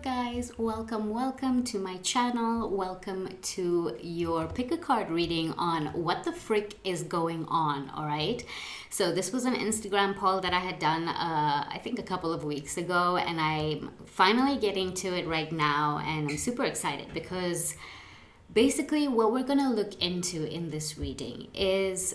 guys? Welcome to my channel. Welcome to your pick a card reading on what the frick is going on. All right, so this was an Instagram poll that I had done I think a couple of weeks ago, and I'm finally getting to it right now, and I'm super excited because basically what we're gonna look into in this reading is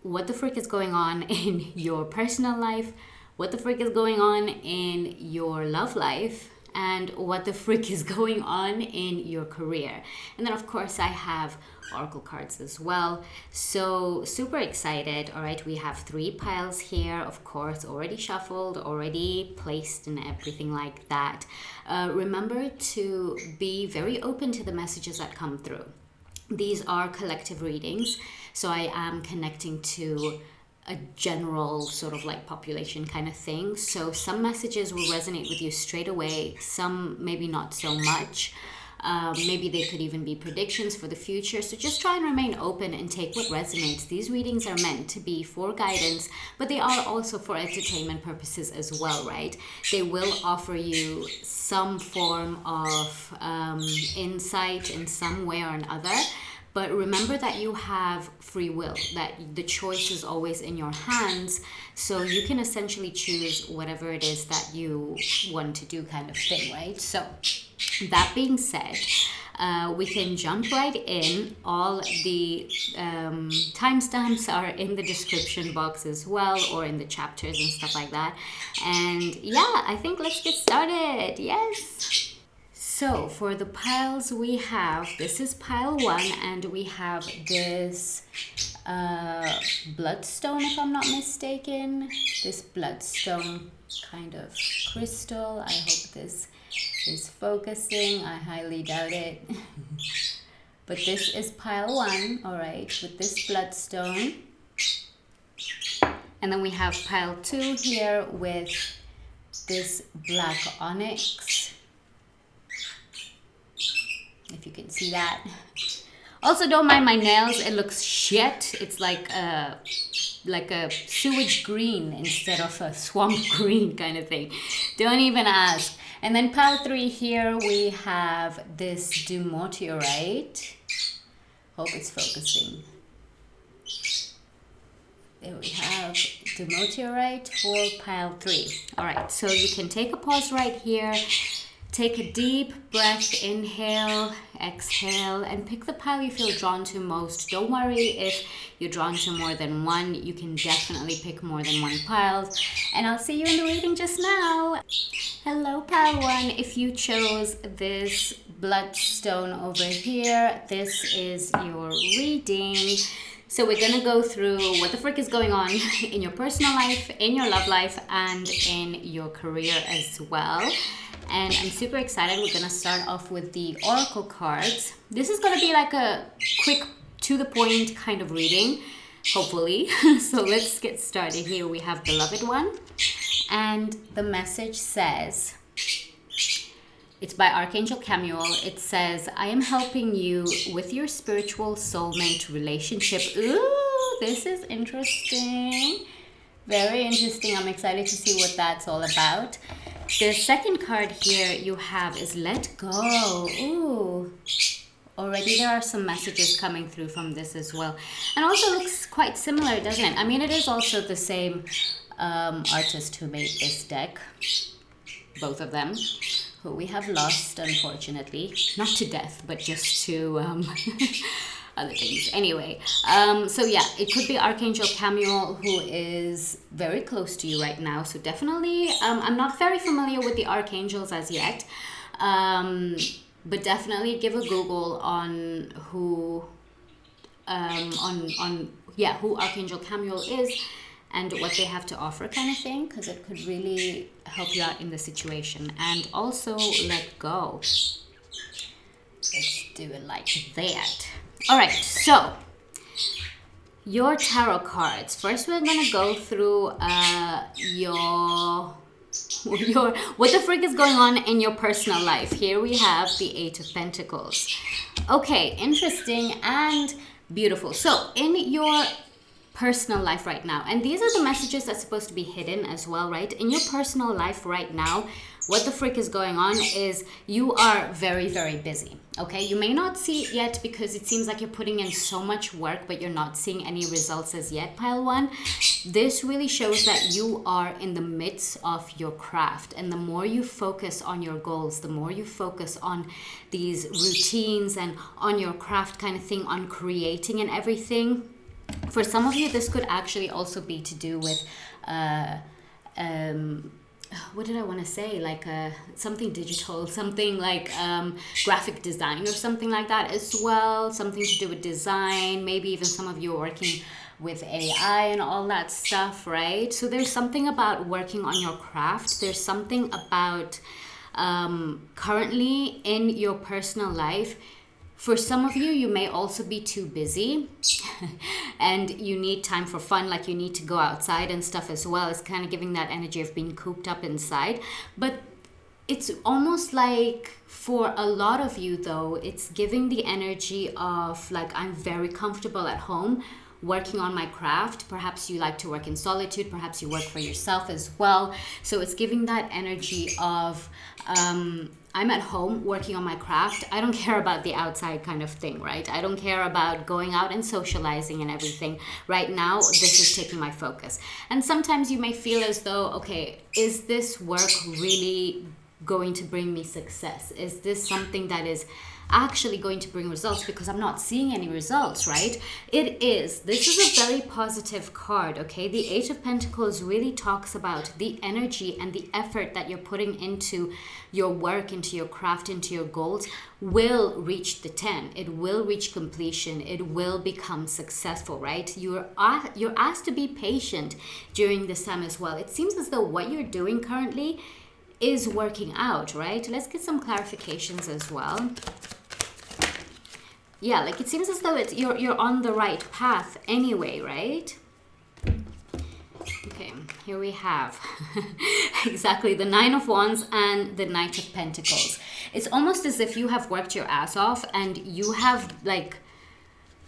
what the frick is going on in your personal life, what the frick is going on in your love life, and what the frick is going on in your career. And then of course I have oracle cards as well, so super excited. All right, we have 3 piles here, of course, already shuffled, already placed and everything like that. Remember to be very open to the messages that come through. These are collective readings, so I am connecting to a general sort of like population kind of thing. So some messages will resonate with you straight away, some maybe not so much. Maybe they could even be predictions for the future. So just try and remain open and take what resonates. These readings are meant to be for guidance, but they are also for entertainment purposes as well, right? They will offer you some form of insight in some way or another. But remember that you have free will, that the choice is always in your hands. So you can essentially choose whatever it is that you want to do, kind of thing, right? So that being said, we can jump right in. All the timestamps are in the description box as well, or in the chapters and stuff like that. And yeah, I think let's get started. Yes. So for the piles we have, this is pile 1, and we have this Bloodstone, if I'm not mistaken. This Bloodstone kind of crystal. I hope this is focusing. I highly doubt it. But this is pile 1, all right, with this Bloodstone. And then we have pile 2 here with this black Onyx. If you can see that. Also, don't mind my nails, it looks shit. It's like a sewage green instead of a swamp green kind of thing. Don't even ask. And then pile 3 here we have this Dumotiorite. Hope it's focusing. There we have Dumotiorite for pile 3. All right, so you can take a pause right here. Take a deep breath, inhale, exhale, and pick the pile you feel drawn to most. Don't worry if you're drawn to more than one. You can definitely pick more than one pile. And I'll see you in the reading just now. Hello, pile 1. If you chose this Bloodstone over here, this is your reading. So we're going to go through what the frick is going on in your personal life, in your love life, and in your career as well. And I'm super excited. We're gonna start off with the oracle cards. This is gonna be like a quick, to the point kind of reading, hopefully. So let's get started. Here we have Beloved One, and the message says, it's by Archangel Chamuel. It says, I am helping you with your spiritual soulmate relationship. Ooh, this is interesting. Very interesting. I'm excited to see what that's all about. The second card here you have is Let Go. Ooh. Already there are some messages coming through from this as well. And also looks quite similar, doesn't it? I mean, it is also the same artist who made this deck. Both of them. Who we have lost, unfortunately. Not to death, but just to other things. Anyway, so yeah, it could be Archangel Chamuel, who is very close to you right now. So definitely, I'm not very familiar with the archangels as yet, but definitely give a Google on who, who Archangel Chamuel is and what they have to offer, kind of thing, because it could really help you out in the situation. And also let go. Let's do it like that. All right, so your tarot cards. First, we're gonna go through your what the frick is going on in your personal life. Here we have the 8 of Pentacles. Okay, interesting and beautiful. So in your personal life right now. And these are the messages that's supposed to be hidden as well, right? In your personal life right now, what the frick is going on is you are very, very busy. Okay, you may not see it yet because it seems like you're putting in so much work, but you're not seeing any results as yet, pile one. This really shows that you are in the midst of your craft. And the more you focus on your goals, the more you focus on these routines and on your craft kind of thing, on creating and everything. For some of you, this could actually also be to do with what did I want to say, like something digital, something like graphic design or something like that as well, something to do with design. Maybe even some of you are working with AI and all that stuff, right? So there's something about working on your craft. There's something about currently in your personal life. For some of you, you may also be too busy and you need time for fun, like you need to go outside and stuff as well. It's kind of giving that energy of being cooped up inside. But it's almost like for a lot of you though, it's giving the energy of like, I'm very comfortable at home working on my craft. Perhaps you like to work in solitude, perhaps you work for yourself as well. So it's giving that energy of I'm at home working on my craft. I don't care about the outside kind of thing, right? I don't care about going out and socializing and everything. Right now, this is taking my focus. And sometimes you may feel as though, okay, is this work really going to bring me success? Is this something that is actually going to bring results, because I'm not seeing any results, right? It is. This is a very positive card, okay? The Eight of Pentacles really talks about the energy and the effort that you're putting into your work, into your craft, into your goals will reach the 10. It will reach completion. It will become successful, right? You're asked to be patient during this time as well. It seems as though what you're doing currently is working out, right? Let's get some clarifications as well. Yeah, like it seems as though it's you're on the right path anyway, right? Okay, here we have exactly the Nine of Wands and the Knight of Pentacles. It's almost as if you have worked your ass off and you have like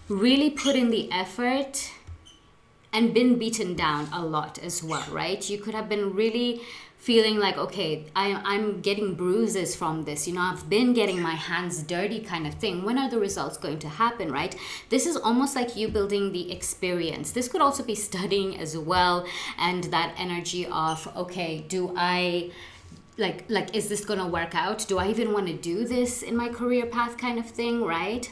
really put in the effort and been beaten down a lot as well, right? You could have been really feeling like, okay, I'm getting bruises from this, you know, I've been getting my hands dirty kind of thing. When are the results going to happen, right? This is almost like you building the experience. This could also be studying as well, and that energy of, okay, do I like is this gonna work out? Do I even want to do this in my career path kind of thing, right?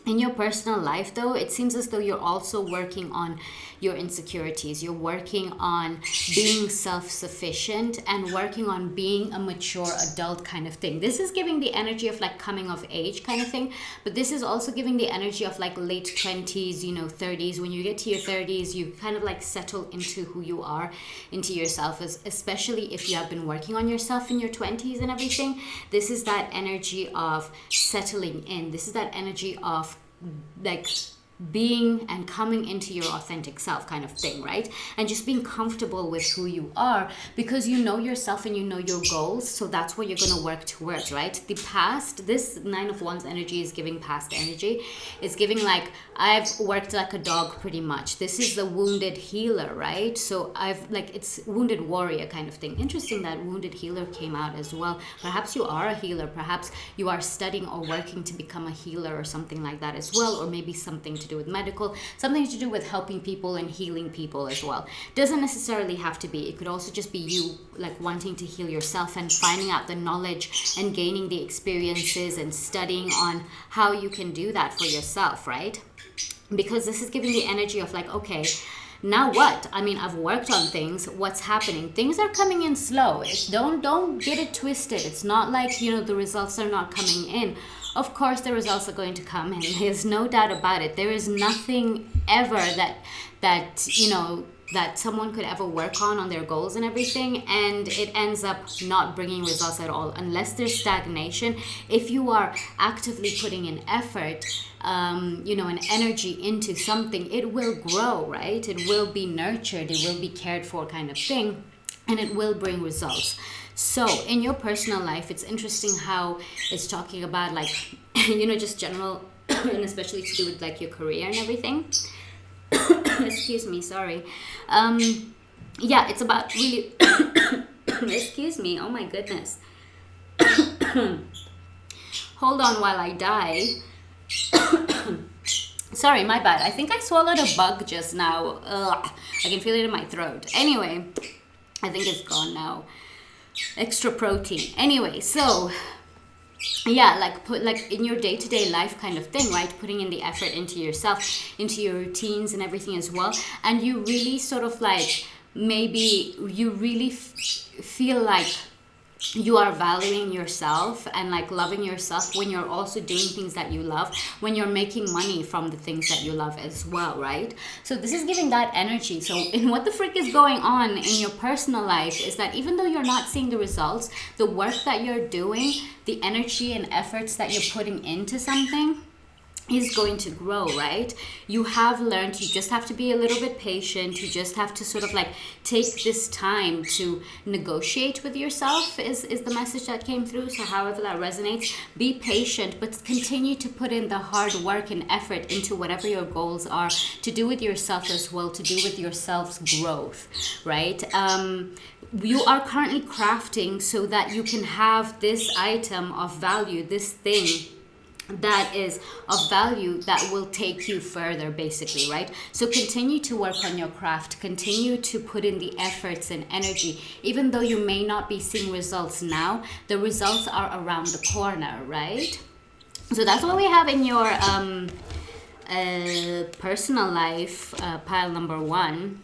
In your personal life, though, it seems as though you're also working on your insecurities. You're working on being self-sufficient and working on being a mature adult kind of thing. This is giving the energy of like coming of age kind of thing, but this is also giving the energy of like late 20s, you know, 30s. When you get to your 30s, you kind of like settle into who you are, into yourself, especially if you have been working on yourself in your 20s and everything. This is that energy of settling in. This is that energy of like being and coming into your authentic self kind of thing, right? And just being comfortable with who you are, because you know yourself and you know your goals, so that's what you're going to work towards, right? The past, this Nine of Wands energy is giving past energy. It's giving like, I've worked like a dog pretty much. This is the wounded healer, right? So I've like, it's wounded warrior kind of thing. Interesting that wounded healer came out as well. Perhaps you are a healer, perhaps you are studying or working to become a healer or something like that as well, or maybe something to do with medical, something to do with helping people and healing people as well. Doesn't necessarily have to be. It could also just be you like wanting to heal yourself and finding out the knowledge and gaining the experiences and studying on how you can do that for yourself, right? Because this is giving the energy of like, okay, now what? I mean, I've worked on things. What's happening? Things are coming in slow. Don't get it twisted. It's not like, you know, the results are not coming in. Of course, the results are going to come in. There's no doubt about it. There is nothing ever that you know, that someone could ever work on their goals and everything, and it ends up not bringing results at all unless there's stagnation. If you are actively putting in effort, you know, and energy into something, it will grow, right? It will be nurtured, it will be cared for kind of thing, and it will bring results. So in your personal life, it's interesting how it's talking about like, you know, just general, and especially to do with like your career and everything. Excuse me, sorry. Yeah, it's about really excuse me, oh my goodness. Hold on while I die. Sorry, my bad. I think I swallowed a bug just now. Ugh, I can feel it in my throat. Anyway, I think it's gone now. Extra protein. Anyway, so yeah, like put like in your day-to-day life kind of thing, right? Putting in the effort into yourself, into your routines and everything as well. And you really sort of like, maybe you really feel like you are valuing yourself and like loving yourself when you're also doing things that you love, when you're making money from the things that you love as well, right? So this is giving that energy. So in what the frick is going on in your personal life is that even though you're not seeing the results, the work that you're doing, the energy and efforts that you're putting into something is going to grow, right? You have learned, you just have to be a little bit patient. You just have to sort of like take this time to negotiate with yourself is the message that came through. So however that resonates, be patient, but continue to put in the hard work and effort into whatever your goals are, to do with yourself as well, to do with yourself's growth, right? You are currently crafting so that you can have this item of value, this thing that is of value that will take you further, basically, right? So continue to work on your craft, continue to put in the efforts and energy. Even though you may not be seeing results now, the results are around the corner, right? So that's what we have in your personal life, pile number 1.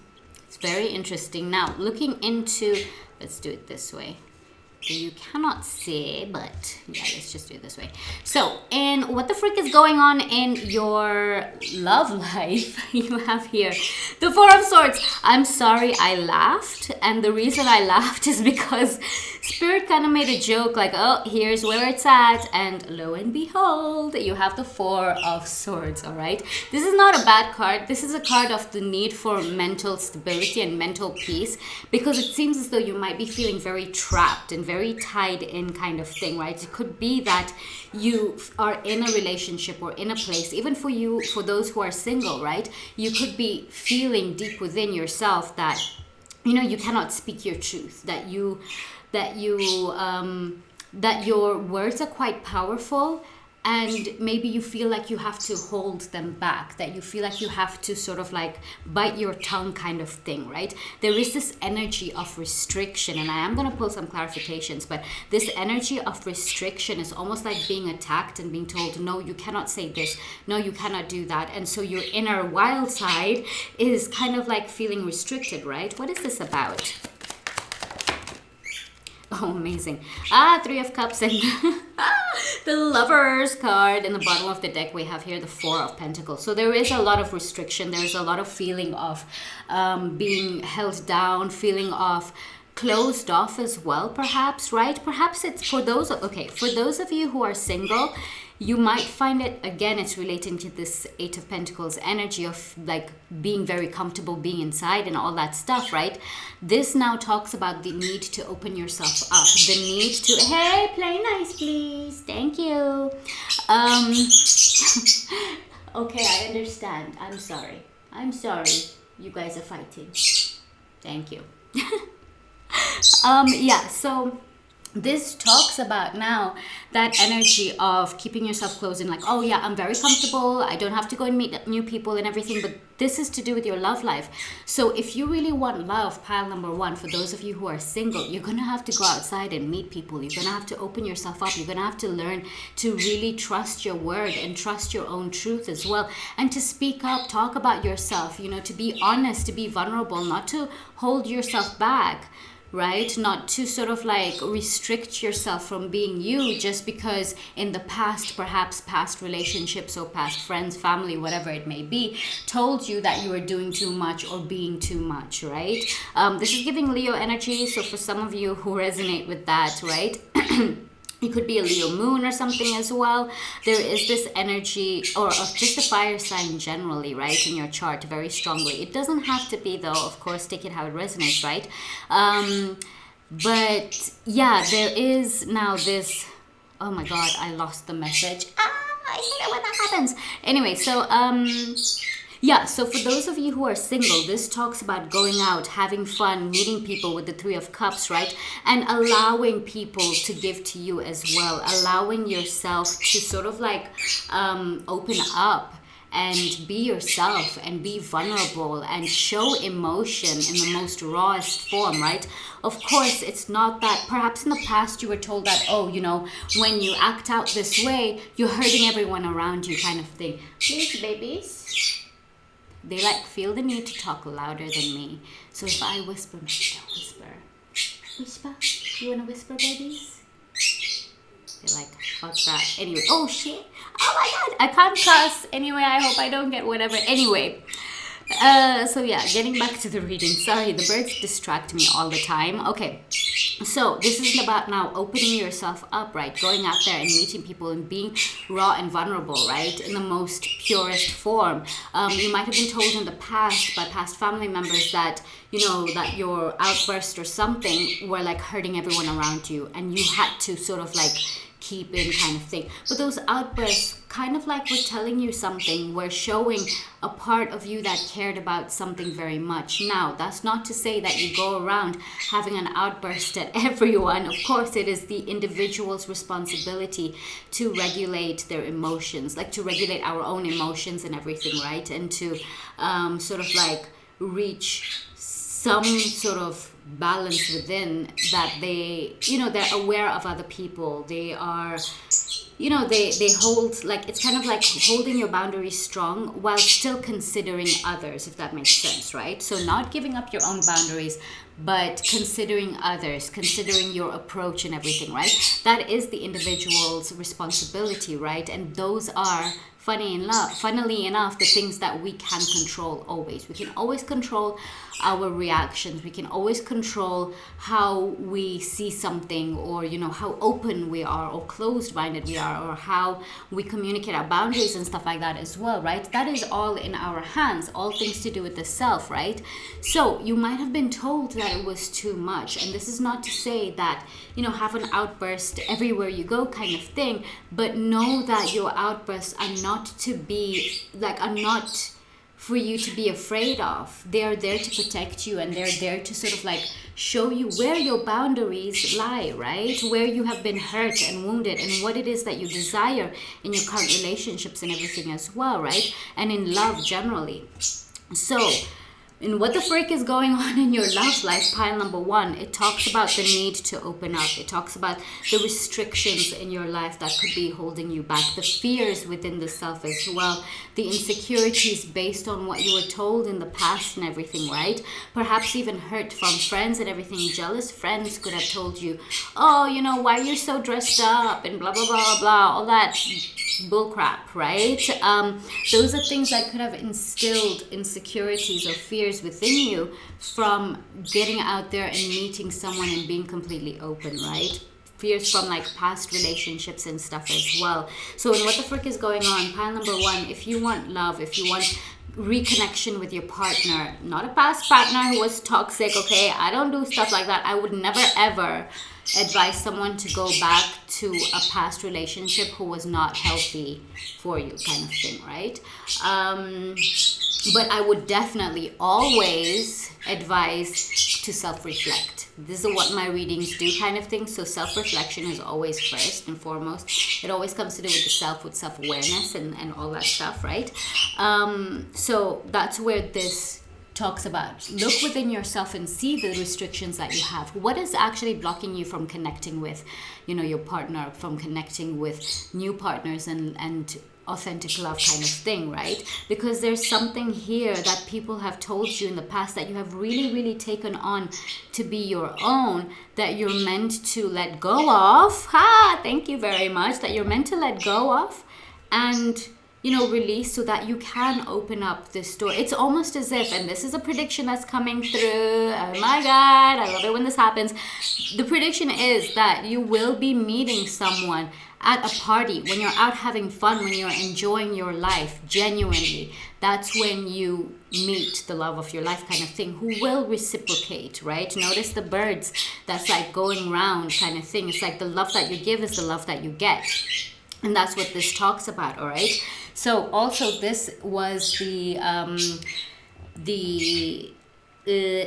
It's very interesting. Now looking into, let's do it this way. You cannot see, but yeah, let's just do it this way. So, and what the frick is going on in your love life? You have here the 4 of Swords. I'm sorry I laughed, and the reason I laughed is because Spirit kind of made a joke like, oh, here's where it's at, and lo and behold, you have the 4 of Swords. All right, this is not a bad card. This is a card of the need for mental stability and mental peace, because it seems as though you might be feeling very trapped and very tied in kind of thing, right? It could be that you are in a relationship or in a place, even for you, for those who are single, right? You could be feeling deep within yourself that, you know, you cannot speak your truth, that your words are quite powerful, and maybe you feel like you have to hold them back, that you feel like you have to sort of like bite your tongue kind of thing, right? There is this energy of restriction, and I am going to pull some clarifications, but this energy of restriction is almost like being attacked and being told, no, you cannot say this, no, you cannot do that. And so your inner wild side is kind of like feeling restricted, right? What is this about? Oh, amazing. 3 of Cups and the Lovers card. In the bottom of the deck, we have here the 4 of Pentacles. So there is a lot of restriction. There's a lot of feeling of being held down, feeling of closed off as well, perhaps, right? Perhaps it's for those, okay, for those of you who are single, you might find it, again, it's relating to this 8 of Pentacles energy of like being very comfortable being inside and all that stuff, right? This now talks about the need to open yourself up, the need to, hey, play nice, please. Thank you. Okay, I understand. I'm sorry. I'm sorry. You guys are fighting. Thank you. Yeah, so this talks about now that energy of keeping yourself closed and like, oh yeah, I'm very comfortable, I don't have to go and meet new people and everything, but this is to do with your love life. So if you really want love, pile number 1, for those of you who are single, you're gonna have to go outside and meet people. You're gonna have to open yourself up. You're gonna have to learn to really trust your word and trust your own truth as well, and to speak up, talk about yourself, you know, to be honest, to be vulnerable, not to hold yourself back, right? Not to sort of like restrict yourself from being you just because in the past, perhaps past relationships or past friends, family, whatever it may be, told you that you were doing too much or being too much, right? This is giving Leo energy. So for some of you who resonate with that, right? It could be a Leo moon or something as well. There is this energy, or of just a fire sign generally, right, in your chart very strongly. It doesn't have to be, though, of course, take it how it resonates, right? But yeah, there is now this, oh my God, I lost the message. I hate it when that happens. Anyway, so Yeah, so for those of you who are single, this talks about going out, having fun, meeting people with the Three of Cups, right? And allowing people to give to you as well, allowing yourself to sort of like open up and be yourself and be vulnerable and show emotion in the most rawest form, right? Of course, it's not that perhaps in the past you were told that, oh, you know, when you act out this way, you're hurting everyone around you, kind of thing. Please, babies. They like feel the need to talk louder than me. So if I whisper, maybe they'll whisper. Whisper? You wanna whisper, babies? They're like, fuck that. Anyway, oh shit. Oh my god, I can't cuss. Anyway, I hope I don't get whatever. Anyway, so yeah, getting back to the reading. Sorry, the birds distract me all the time. Okay, so this is about now opening yourself up, right? Going out there and meeting people and being raw and vulnerable, right? In the most purest form. You might have been told in the past by past family members that, you know, that your outburst or something were like hurting everyone around you, and you had to sort of like keep in, kind of thing. But those outbursts kind of like were telling you something, were showing a part of you that cared about something very much. Now, that's not to say that you go around having an outburst at everyone. Of course, it is the individual's responsibility to regulate their emotions, like to regulate our own emotions and everything, right? And to sort of like reach some sort of balance within that. They, you know, they're aware of other people. They are, you know, they hold, like, it's kind of like holding your boundaries strong while still considering others, if that makes sense, right? So not giving up your own boundaries, but considering others, considering your approach and everything, right? That is the individual's responsibility, right? And those are, funnily enough, the things that we can control always. We can always control our reactions. We can always control how we see something, or, you know, how open we are or closed-minded we are, or how we communicate our boundaries and stuff like that as well, right? That is all in our hands, all things to do with the self, right? So you might have been told that it was too much, and this is not to say that, you know, have an outburst everywhere you go kind of thing, but know that your outbursts are not to be like, are not for you to be afraid of. They are there to protect you, and they're there to sort of like show you where your boundaries lie, right? Where you have been hurt and wounded, and what it is that you desire in your current relationships and everything as well, right? And in love generally. So, and what the frick is going on in your love life, pile number one, it talks about the need to open up. It talks about the restrictions in your life that could be holding you back, the fears within the self as well, the insecurities based on what you were told in the past and everything, right? Perhaps even hurt from friends and everything. Jealous friends could have told you, oh, you know, why you're so dressed up and blah, blah, blah, blah, blah, all that bullcrap, right? Those are things that could have instilled insecurities or fears within you from getting out there and meeting someone and being completely open, right? Fears from like past relationships and stuff as well. So in what the frick is going on, pile number one, if you want love, if you want reconnection with your partner, not a past partner who was toxic, okay? I don't do stuff like that. I would never ever advise someone to go back to a past relationship who was not healthy for you, kind of thing, right? But I would definitely always advise to self-reflect. This is what my readings do, kind of thing. So self-reflection is always first and foremost. It always comes to do with the self, with self-awareness and all that stuff, right? So that's where this talks about. Look within yourself and see the restrictions that you have. What is actually blocking you from connecting with, you know, your partner, from connecting with new partners and authentic love, kind of thing, right? Because there's something here that people have told you in the past that you have really, really taken on to be your own, that you're meant to let go of. Thank you very much. That you're meant to let go of and, you know, release, so that you can open up this door. It's almost as if, and this is a prediction that's coming through, oh my god, I love it when this happens. The prediction is that you will be meeting someone at a party, when you're out having fun, when you're enjoying your life genuinely. That's when you meet the love of your life, kind of thing, who will reciprocate, right? Notice the birds that's like going round, kind of thing. It's like the love that you give is the love that you get. And that's what this talks about, all right? So also this was the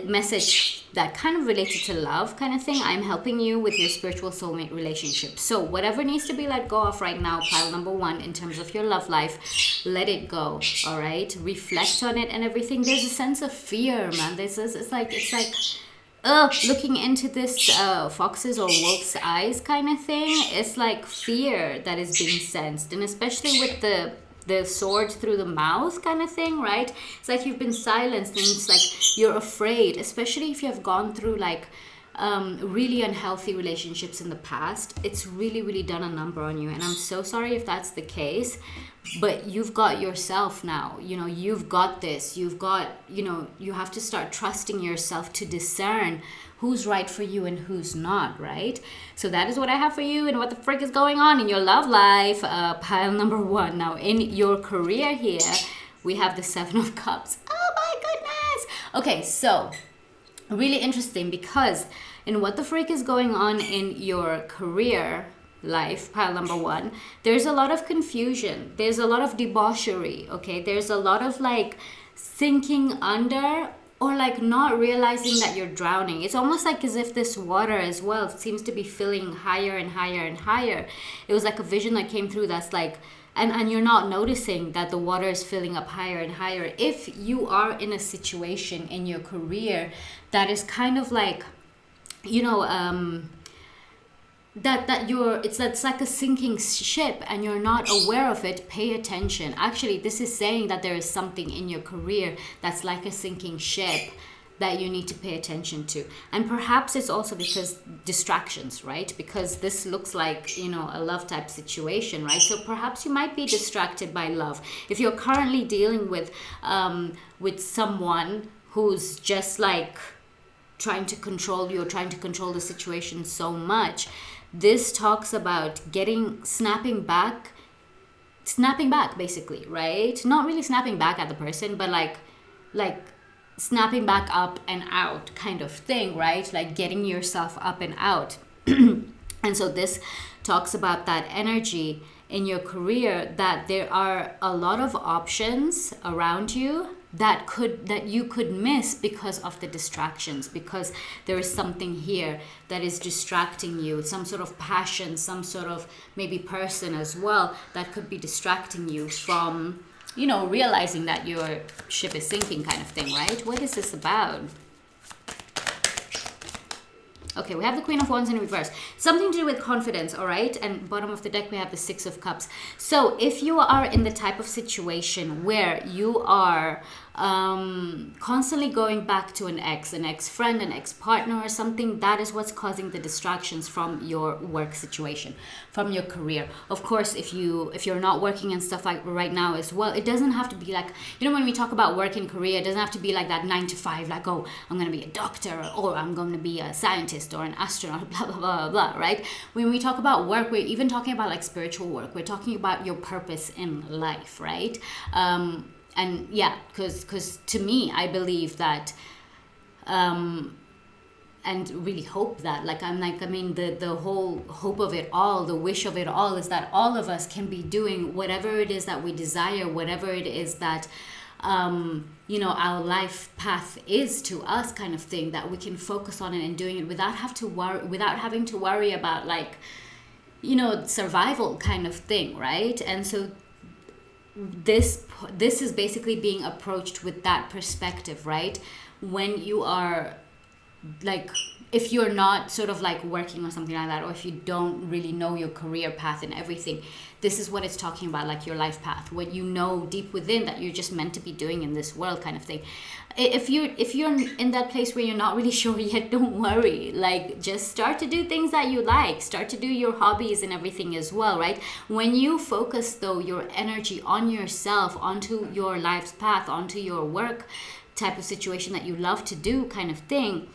message that kind of related to love kind of thing. I'm helping you with your spiritual soulmate relationship. So whatever needs to be let go of right now, pile number one, in terms of your love life, let it go. All right, reflect on it and everything. There's a sense of fear, man. It's like looking into this fox's or wolf's eyes kind of thing. It's like fear that is being sensed, and especially with the sword through the mouth kind of thing, right? It's like you've been silenced, and it's like you're afraid, especially if you have gone through like really unhealthy relationships in the past. It's really, really done a number on you, and I'm so sorry if that's the case. But you've got yourself now. You know, you've got this. You've got, you know, you have to start trusting yourself to discern who's right for you and who's not, right? So that is what I have for you, and what the frick is going on in your love life. Pile number one. Now, in your career here, we have the Seven of Cups. Oh my goodness. Okay, so really interesting, because in what the freak is going on in your career life, pile number one, there's a lot of confusion, there's a lot of debauchery, okay? There's a lot of like sinking under, or like not realizing that you're drowning. It's almost like as if this water as well seems to be filling higher and higher and higher. It was like a vision that came through that's like, and you're not noticing that the water is filling up higher and higher. If you are in a situation in your career that is kind of like, you know, that's like a sinking ship and you're not aware of it, pay attention. Actually, this is saying that there is something in your career that's like a sinking ship that you need to pay attention to. And perhaps it's also because distractions, right? Because this looks like, you know, a love type situation, right? So perhaps you might be distracted by love. If you're currently dealing with someone who's just like trying to control you or trying to control the situation so much, this talks about snapping back basically, right? Not really snapping back at the person, but like snapping back up and out kind of thing, right? Like getting yourself up and out. And so this talks about that energy in your career, that there are a lot of options around you that you could miss because of the distractions, because there is something here that is distracting you, some sort of passion, some sort of maybe person as well that could be distracting you from, you know, realizing that your ship is sinking kind of thing, right? What is this about? Okay, we have the Queen of Wands in reverse. Something to do with confidence, all right? And bottom of the deck, we have the Six of Cups. So if you are in the type of situation where you are constantly going back to an ex-friend, an ex-partner or something, that is what's causing the distractions from your work situation, from your career. Of course, if you're not working and stuff like right now as well, it doesn't have to be like, you know, when we talk about work and career, it doesn't have to be like that 9 to 5, like, oh, I'm going to be a doctor, or I'm going to be a scientist or an astronaut, blah, blah, blah, blah, right? When we talk about work, we're even talking about like spiritual work. We're talking about your purpose in life, right? And yeah, because to me, I believe that, and really hope that, the whole hope of it all, the wish of it all is that all of us can be doing whatever it is that we desire, whatever it is that, you know, our life path is to us kind of thing, that we can focus on it and doing it without having to worry about like, you know, survival kind of thing, right? And so this is basically being approached with that perspective, right? When you are like, if you're not sort of like working or something like that, or if you don't really know your career path and everything, this is what it's talking about, like your life path, what you know deep within that you're just meant to be doing in this world kind of thing. If you're in that place where you're not really sure yet, don't worry. Like, just start to do things that you like, start to do your hobbies and everything as well, right? When you focus though your energy on yourself, onto your life's path, onto your work type of situation that you love to do kind of thing,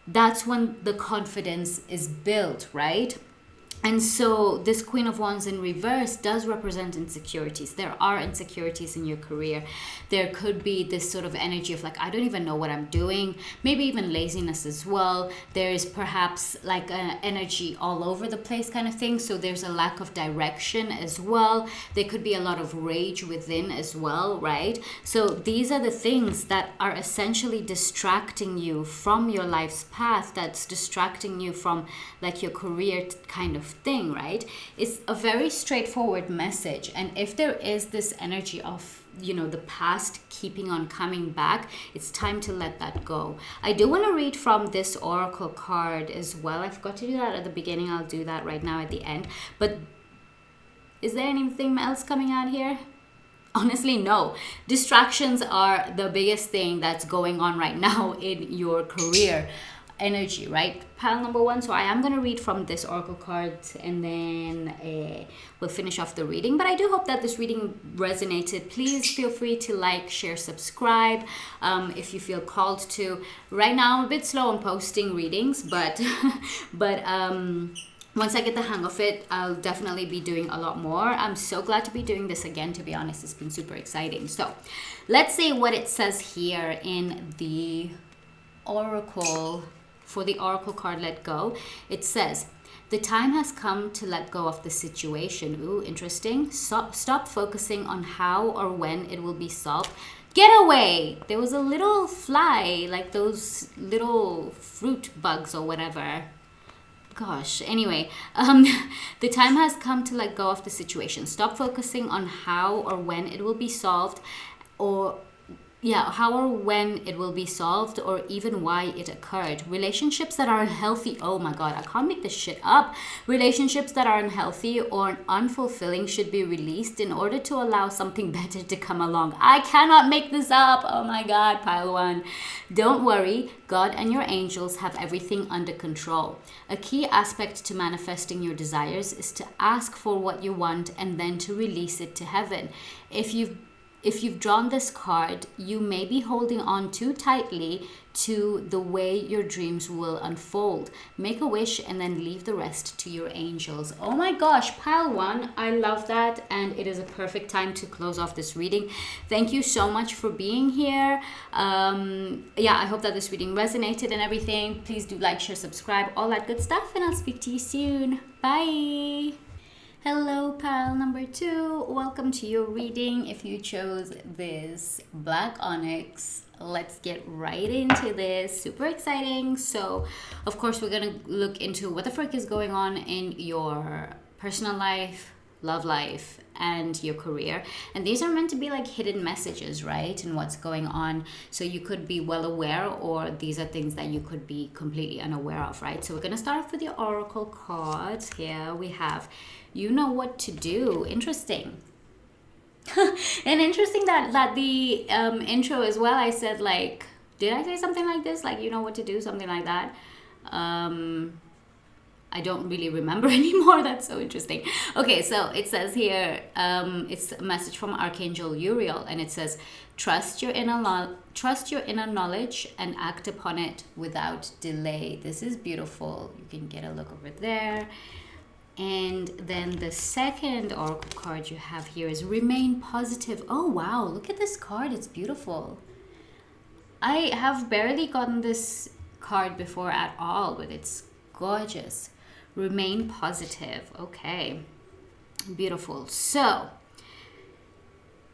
that's when the confidence is built, right? And so this Queen of Wands in reverse does represent insecurities. There are insecurities in your career. There could be this sort of energy of like, I don't even know what I'm doing. Maybe even laziness as well. There is perhaps like an energy all over the place kind of thing. So there's a lack of direction as well. There could be a lot of rage within as well, right? So these are the things that are essentially distracting you from your life's path, that's distracting you from like your career kind of thing, right? It's a very straightforward message. And if there is this energy of, you know, the past keeping on coming back, it's time to let that go. I do want to read from this oracle card as well. I forgot to do that at the beginning. I'll do that right now at the end. But is there anything else coming out here? Honestly, no. Distractions are the biggest thing that's going on right now in your career energy, right? Pile number one. So I am going to read from this oracle card, and then we'll finish off the reading. But I do hope that this reading resonated. Please feel free to like, share, subscribe if you feel called to. Right now I'm a bit slow on posting readings, but once I get the hang of it, I'll definitely be doing a lot more. I'm so glad to be doing this again, to be honest. It's been super exciting. So let's see what it says here in the oracle. For the oracle card, let go, it says, the time has come to let go of the situation. Ooh, interesting. Stop focusing on how or when it will be solved. Get away! There was a little fly, like those little fruit bugs or whatever. Gosh, anyway, the time has come to let go of the situation. Stop focusing on how or when it will be solved, or how or when it will be solved, or even why it occurred. Relationships that are unhealthy, oh my god, I can't make this shit up. Relationships that are unhealthy or unfulfilling should be released in order to allow something better to come along. I cannot make this up. Oh my god, pile one. Don't worry, God and your angels have everything under control. A key aspect to manifesting your desires is to ask for what you want and then to release it to heaven. If you've drawn this card, you may be holding on too tightly to the way your dreams will unfold. Make a wish and then leave the rest to your angels. Oh my gosh, pile one, I love that. And it is a perfect time to close off this reading. Thank you so much for being here. I hope that this reading resonated and everything. Please do like, share, subscribe, all that good stuff. And I'll speak to you soon. Bye. Hello, pile number two. Welcome to your reading. If you chose this black onyx, let's get right into this. Super exciting. So, of course, we're going to look into what the frick is going on in your personal life, love life, and your career. And these are meant to be like hidden messages, right? And what's going on. So you could be well aware, or these are things that you could be completely unaware of, right? So we're going to start off with your oracle cards. Here we have, you know what to do. Interesting. And interesting that the intro as well, I said like, did I say something like this? Like, you know what to do, something like that. I don't really remember anymore. That's so interesting. Okay, so it says here, it's a message from Archangel Uriel, and it says, trust your inner knowledge and act upon it without delay. This is beautiful. You can get a look over there. And then the second oracle card you have here is remain positive. Oh wow, look at this card. It's beautiful. I have barely gotten this card before at all, but it's gorgeous. Remain positive. Okay, beautiful. So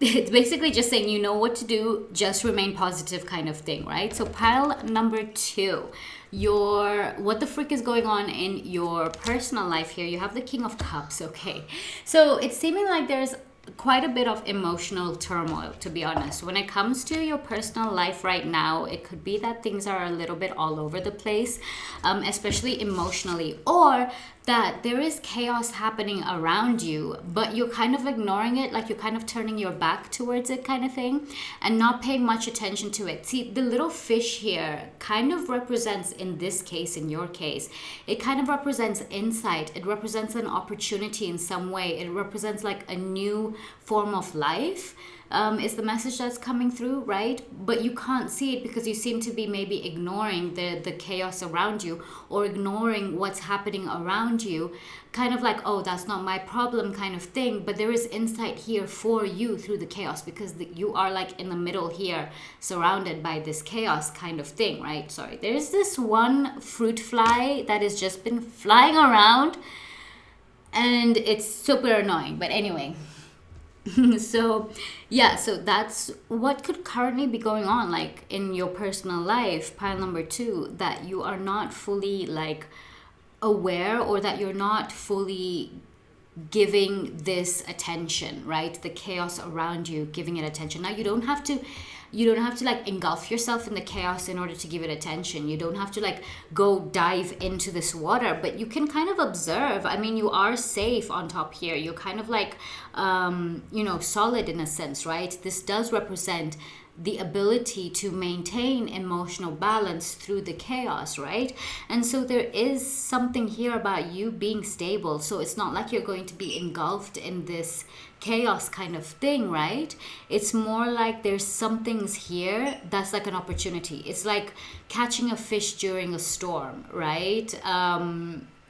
it's basically just saying, you know what to do, just remain positive kind of thing, right? So pile number two, what the frick is going on in your personal life here. You have the King of Cups. Okay, so it's seeming like there's quite a bit of emotional turmoil, to be honest. When it comes to your personal life right now, it could be that things are a little bit all over the place, especially emotionally, or that there is chaos happening around you, but you're kind of ignoring it, like you're kind of turning your back towards it kind of thing, and not paying much attention to it. See, the little fish here kind of represents, in this case, in your case, it kind of represents insight. It represents an opportunity in some way. It represents like a new form of life is the message that's coming through, right? But you can't see it because you seem to be maybe ignoring the chaos around you, or ignoring what's happening around you, kind of like, oh, that's not my problem kind of thing. But there is insight here for you through the chaos, because you are like in the middle here, surrounded by this chaos kind of thing, right? Sorry, there's this one fruit fly that has just been flying around and it's super annoying. But anyway, so yeah, so that's what could currently be going on, like in your personal life, pile number 2, that you are not fully like aware, or that you're not fully giving this attention, right? The chaos around you, giving it attention. Now, you don't have to like engulf yourself in the chaos in order to give it attention. You don't have to like go dive into this water, but you can kind of observe. I mean, you are safe on top here. You're kind of like solid in a sense, right? This does represent the ability to maintain emotional balance through the chaos, right? And so there is something here about you being stable. So it's not like you're going to be engulfed in this chaos kind of thing, right? It's more like there's some things here that's like an opportunity. It's like catching a fish during a storm, right?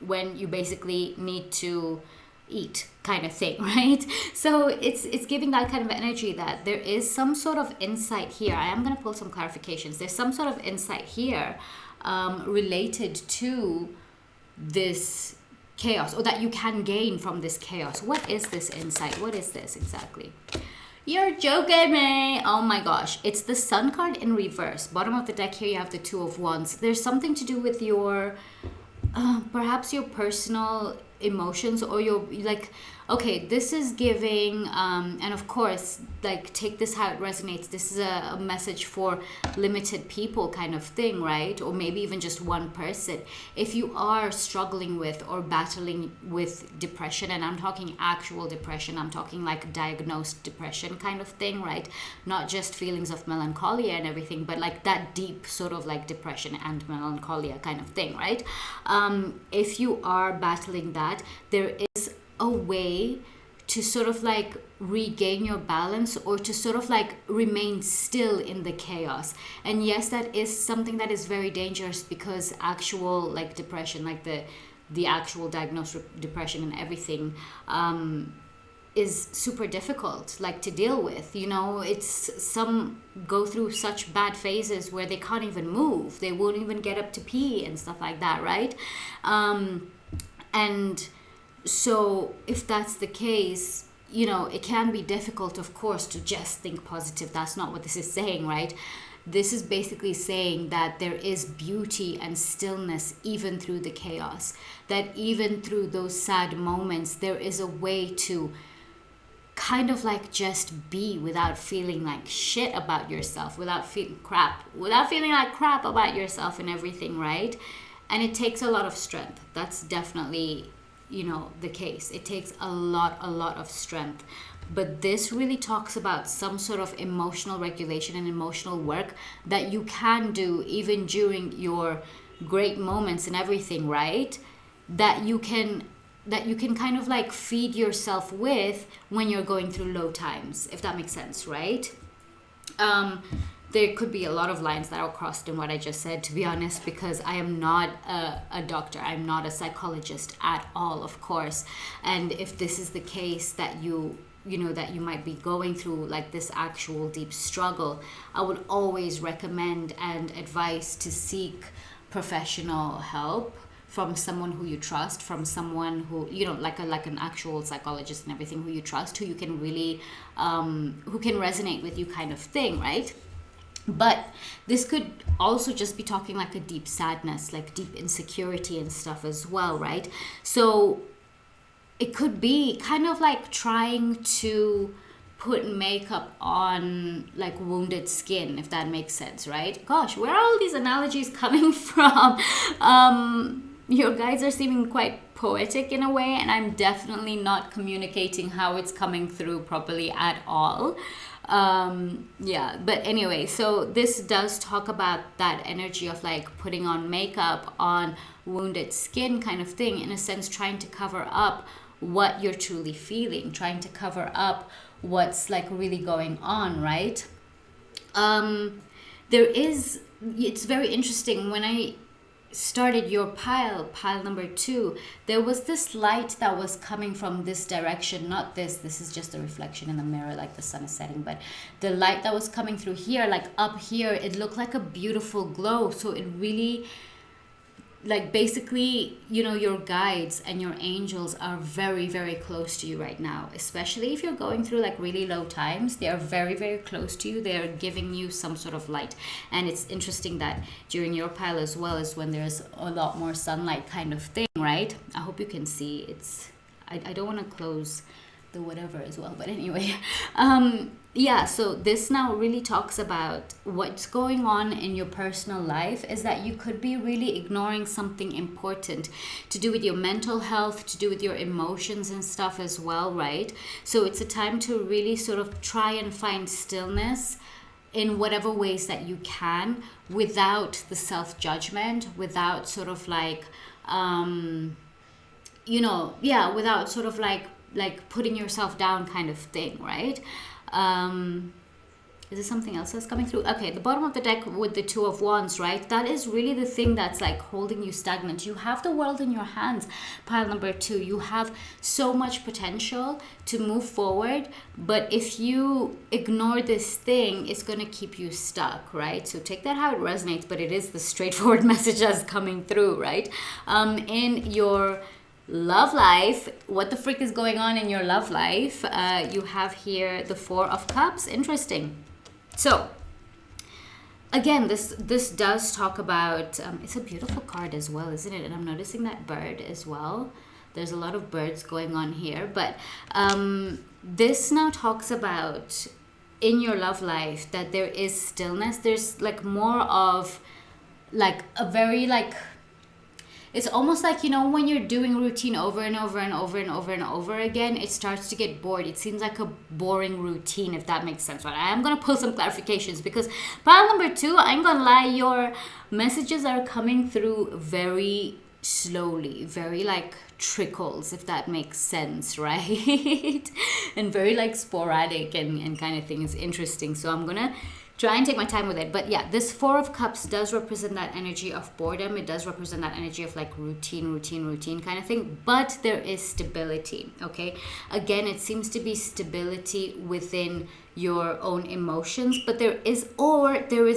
When you basically need to eat kind of thing, right? So it's giving that kind of energy that there is some sort of insight here. I am going to pull some clarifications. There's some sort of insight here related to this chaos, or that you can gain from this chaos. What is this insight? What is this exactly? You're joking me. Oh my gosh. It's the Sun card in reverse. Bottom of the deck here, you have the Two of Wands. There's something to do with your perhaps your personal emotions, or your like, okay, this is giving and of course, like, take this how it resonates. This is a message for limited people kind of thing, right? Or maybe even just one person. If you are struggling with or battling with depression, and I'm talking actual depression, I'm talking like diagnosed depression kind of thing, right? Not just feelings of melancholia and everything, but like that deep sort of like depression and melancholia kind of thing, right? If you are battling that, there is a way to sort of like regain your balance, or to sort of like remain still in the chaos. And yes, that is something that is very dangerous, because actual like depression, like the actual diagnosed depression and everything, is super difficult like to deal with. It's, some go through such bad phases where they can't even move, they won't even get up to pee and stuff like that, right? And so if that's the case, it can be difficult, of course, to just think positive. That's not what this is saying, right? This is basically saying that there is beauty and stillness even through the chaos, that even through those sad moments, there is a way to kind of like just be, without feeling like shit about yourself, without feeling like crap about yourself and everything, right? And it takes a lot of strength. That's definitely the case. It takes a lot of strength. But this really talks about some sort of emotional regulation and emotional work that you can do even during your great moments and everything, right? That you can kind of like feed yourself with when you're going through low times, if that makes sense, right? There could be a lot of lines that are crossed in what I just said, to be honest, because I am not a doctor. I'm not a psychologist at all, of course. And if this is the case, that you might be going through like this actual deep struggle, I would always recommend and advise to seek professional help from someone who you trust, from someone who, like an actual psychologist and everything, who you trust, who you can really, who can resonate with you kind of thing, right? But this could also just be talking like a deep sadness, like deep insecurity and stuff as well, right? So it could be kind of like trying to put makeup on like wounded skin, if that makes sense, right? Gosh, where are all these analogies coming from? Your guys are seeming quite poetic in a way, and I'm definitely not communicating how it's coming through properly at all. But anyway, so this does talk about that energy of like putting on makeup on wounded skin kind of thing, in a sense, trying to cover up what you're truly feeling, trying to cover up what's like really going on, right? It's very interesting. When I started your pile number 2, there was this light that was coming from this direction, not this is just a reflection in the mirror, like the sun is setting, but the light that was coming through here, like up here, it looked like a beautiful glow. So it really, like, basically, you know, your guides and your angels are very, very close to you right now, especially if you're going through like really low times. They are very, very close to you. They are giving you some sort of light. And it's interesting that during your pile as well is when there's a lot more sunlight kind of thing, right? I hope you can see. I don't want to close the whatever as well, but anyway, yeah, so this now really talks about what's going on in your personal life is that you could be really ignoring something important to do with your mental health, to do with your emotions and stuff as well, right? So it's a time to really sort of try and find stillness in whatever ways that you can, without the self-judgment, without sort of like without sort of like putting yourself down kind of thing, right? Is there something else that's coming through? Okay, the bottom of the deck with the 2 of Wands, right? That is really the thing that's like holding you stagnant. You have the world in your hands, pile number 2. You have so much potential to move forward, but if you ignore this thing, it's going to keep you stuck, right? So take that how it resonates, but it is the straightforward message that's coming through, right? In your love life, what the frick is going on in your love life? You have here the 4 of Cups. Interesting. So again, this does talk about it's a beautiful card as well, isn't it? And I'm noticing that bird as well. There's a lot of birds going on here, but this now talks about in your love life that there is stillness. There's like more of like a very like, it's almost like, you know, when you're doing routine over and over and over and over and over again, it starts to get bored. It seems like a boring routine, if that makes sense, right? I am going to pull some clarifications because pile number 2, I ain't going to lie, your messages are coming through very slowly, very like trickles, if that makes sense, right? And very like sporadic and kind of thing. Is interesting. So I'm going to try and take my time with it. But yeah, this 4 of Cups does represent that energy of boredom. It does represent that energy of like routine kind of thing. But there is stability, okay? Again, it seems to be stability within your own emotions, but there is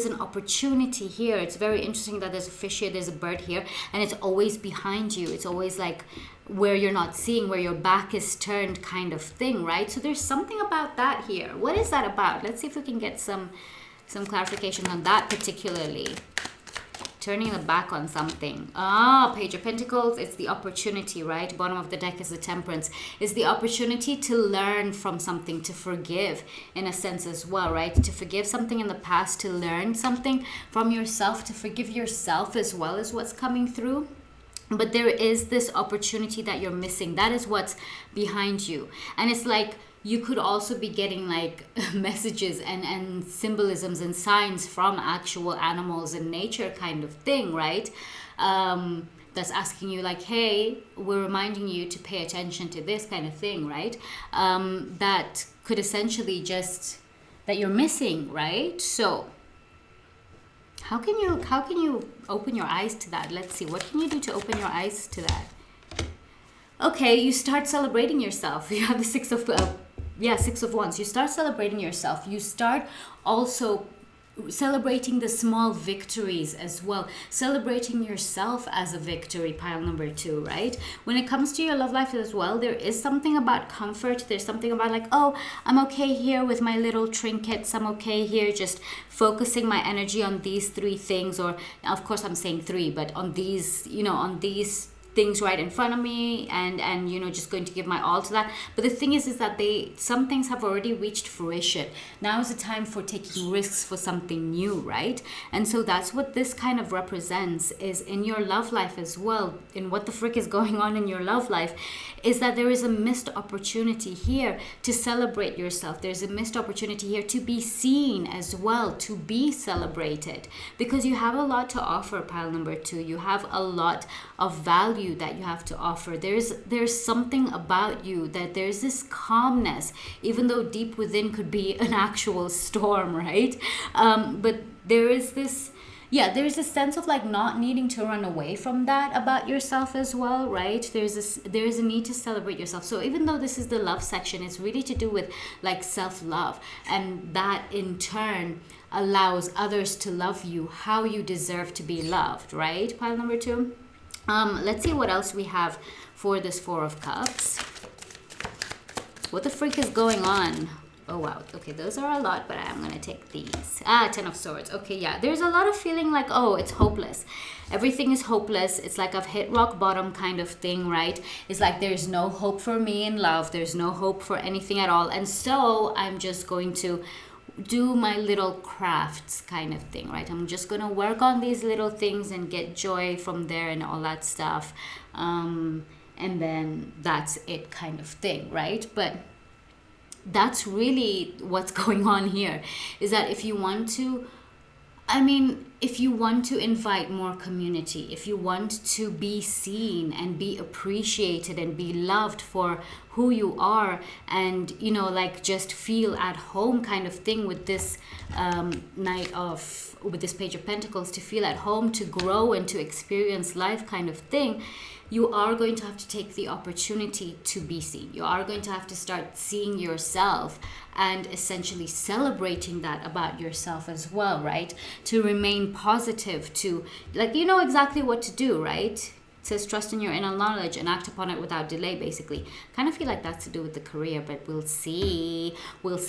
an opportunity here. It's very interesting that there's a fish here, there's a bird here, and it's always behind you. It's always like where you're not seeing, where your back is turned kind of thing, right? So there's something about that here. What is that about? Let's see if we can get some clarification on that particularly. Turning the back on something. Page of Pentacles, it's the opportunity, right? Bottom of the deck is the Temperance. It's the opportunity to learn from something, to forgive in a sense as well, right? To forgive something in the past, to learn something from yourself, to forgive yourself as well as what's coming through. But there is this opportunity that you're missing. That is what's behind you. And it's like, you could also be getting like messages and symbolisms and signs from actual animals and nature kind of thing, right? That's asking you like, hey, we're reminding you to pay attention to this kind of thing, right? That could essentially just, that you're missing, right? So how can you open your eyes to that? Let's see, what can you do to open your eyes to that? Okay, you start celebrating yourself. You have the Six of Wands. You start celebrating yourself. You start also celebrating the small victories as well. Celebrating yourself as a victory, pile number 2, right? When it comes to your love life as well, there is something about comfort. There's something about like, oh, I'm okay here with my little trinkets. I'm okay here just focusing my energy on these 3 things. Or of course I'm saying 3, but on these, on these things right in front of me, and just going to give my all to that. But the thing is that some things have already reached fruition. Now is the time for taking risks for something new, right? And so that's what this kind of represents, is in your love life as well. In what the frick is going on in your love life is that there is a missed opportunity here to celebrate yourself. There's a missed opportunity here to be seen as well, to be celebrated, because you have a lot to offer, pile number 2. You have a lot of value value that you have to offer. There's something about you that there's this calmness, even though deep within could be an actual storm, right? But there is this, yeah, there's a sense of like not needing to run away from that about yourself as well, right? There's a need to celebrate yourself. So even though this is the love section, it's really to do with like self-love, and that in turn allows others to love you how you deserve to be loved, right? Pile number 2. Let's see what else we have for this 4 of Cups. What the freak is going on? Oh, wow. Okay, those are a lot, but I'm going to take these. 10 of Swords. Okay, yeah. There's a lot of feeling like, oh, it's hopeless. Everything is hopeless. It's like I've hit rock bottom kind of thing, right? It's like there's no hope for me in love. There's no hope for anything at all. And so I'm just going to do my little crafts kind of thing, right? I'm just going to work on these little things and get joy from there and all that stuff. And then that's it kind of thing, right? But that's really what's going on here, is that if you want to, if you want to invite more community, if you want to be seen and be appreciated and be loved for who you are, and like just feel at home kind of thing with this with this Page of Pentacles, to feel at home, to grow and to experience life kind of thing, you are going to have to take the opportunity to be seen. You are going to have to start seeing yourself and essentially celebrating that about yourself as well, right? To remain positive, to you know exactly what to do, right? It says trust in your inner knowledge and act upon it without delay, basically. Kind of feel like that's to do with the career, but we'll see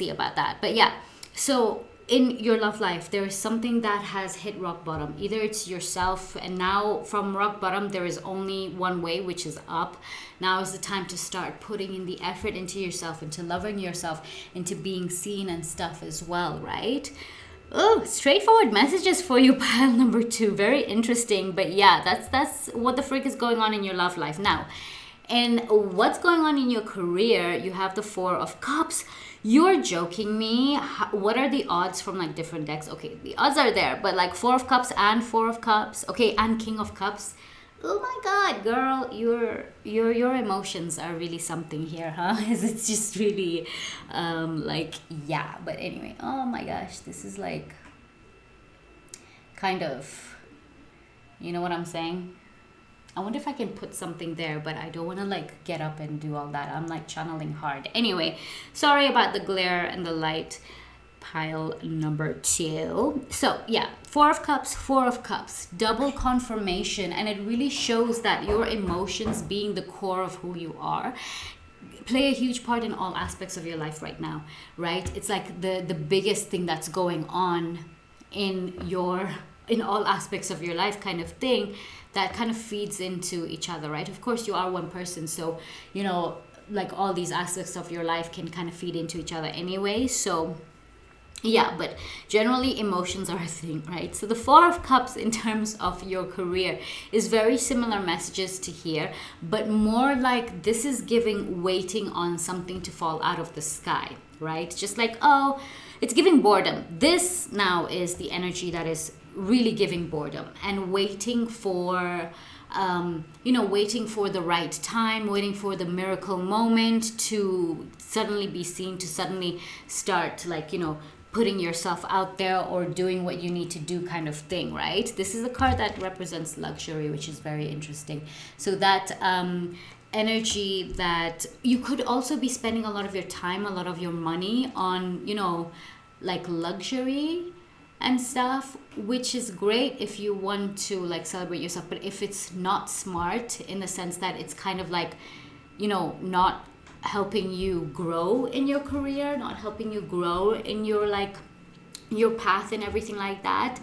about that. But yeah, so in your love life, there is something that has hit rock bottom. Either it's yourself, and now from rock bottom there is only one way, which is up. Now is the time to start putting in the effort into yourself, into loving yourself, into being seen and stuff as well, right? Oh, straightforward messages for you, pile number 2. Very interesting. But yeah, that's what the freak is going on in your love life now. And what's going on in your career? You have the 4 of Cups. You're joking me. What are the odds from like different decks? Okay, the odds are there, but like 4 of Cups and 4 of Cups. Okay, and King of Cups. Oh my God, girl, your emotions are really something here, huh? It's just really yeah. But anyway, oh my gosh, this is like kind of, you know what I'm saying? I wonder if I can put something there, but I don't want to like get up and do all that. I'm like channeling hard. Anyway, sorry about the glare and the light. Pile number 2. So yeah, 4 of Cups, 4 of Cups, double confirmation. And it really shows that your emotions, being the core of who you are, play a huge part in all aspects of your life right now, right? It's like the biggest thing that's going on in all aspects of your life kind of thing, that kind of feeds into each other, right? Of course, you are one person, so like all these aspects of your life can kind of feed into each other anyway. So yeah, but generally emotions are a thing, right? So the 4 of Cups in terms of your career is very similar messages to here, but more like this is waiting on something to fall out of the sky, right? Just like, oh, it's giving boredom. This now is the energy that is really giving boredom and waiting for waiting for the right time, waiting for the miracle moment to suddenly be seen, to suddenly start putting yourself out there or doing what you need to do kind of thing, right? This is a card that represents luxury, which is very interesting. So that energy that you could also be spending a lot of your time, a lot of your money on, like luxury and stuff, which is great if you want to like celebrate yourself. But if it's not smart, in the sense that it's kind of like, not helping you grow in your career, not helping you grow in your path and everything like that,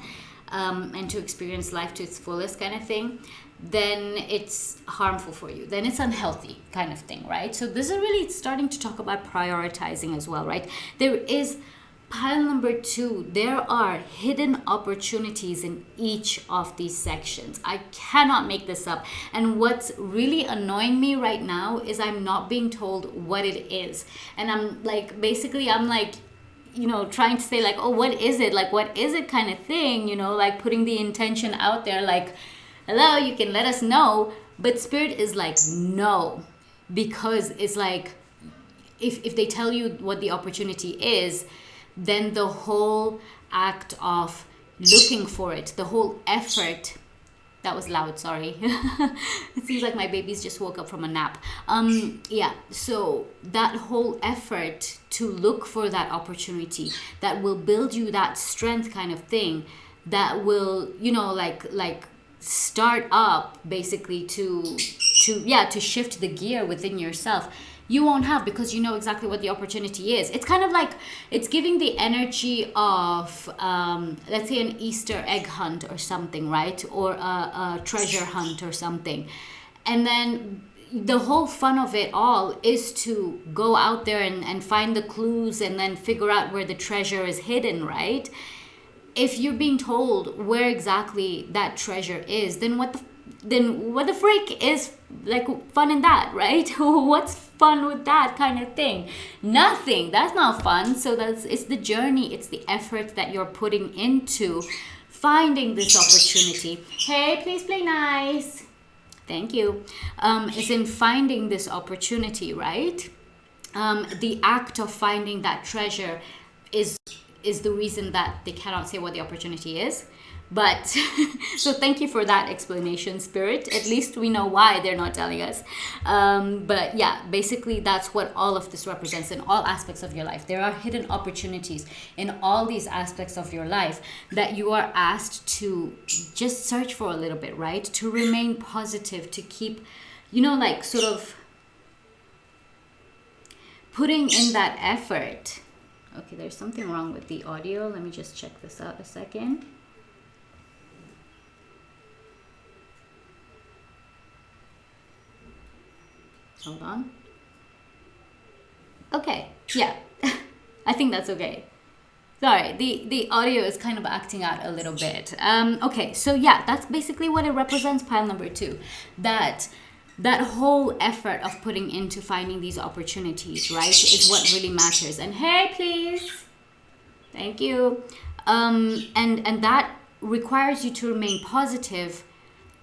and to experience life to its fullest kind of thing, then it's harmful for you. Then it's unhealthy kind of thing, right? So this is really starting to talk about prioritizing as well, right? There is pile number 2, there are hidden opportunities in each of these sections. I cannot make this up. And what's really annoying me right now is I'm not being told what it is. And I'm like, basically, I'm like, trying to say like, oh, what is it? Like, what is it kind of thing? Like putting the intention out there, like, hello, you can let us know. But spirit is like, no, because it's like, if they tell you what the opportunity is, then the whole act of looking for it, the whole effort, that was loud, sorry. It seems like my babies just woke up from a nap. Yeah, so that whole effort to look for that opportunity that will build you that strength kind of thing, that will, you know, like start up basically to shift the gear within yourself, you won't have, because you know exactly what the opportunity is. It's kind of like, it's giving the energy of let's say an Easter egg hunt or something, right? Or a treasure hunt or something. And then the whole fun of it all is to go out there and find the clues and then figure out where the treasure is hidden, right? If you're being told where exactly that treasure is, then what the freak is like fun in that, right? What's fun with that kind of thing? Nothing. That's not fun. So it's the journey, it's the effort that you're putting into finding this opportunity. Hey, please play nice. Thank you. Is in finding this opportunity, right? The act of finding that treasure is the reason that they cannot say what the opportunity is. But so thank you for that explanation, spirit. At least we know why they're not telling us. But yeah, basically that's what all of this represents in all aspects of your life. There are hidden opportunities in all these aspects of your life that you are asked to just search for a little bit, right? To remain positive, to keep, you know, like sort of putting in that effort. Okay, there's something wrong with the audio. Let me just check this out a second. Hold on. Okay, yeah. I think that's okay. Sorry, the audio is kind of acting out a little bit. Okay, so yeah, that's basically what it represents, pile number 2. That whole effort of putting into finding these opportunities, right, is what really matters. And hey, please. Thank you. And that requires you to remain positive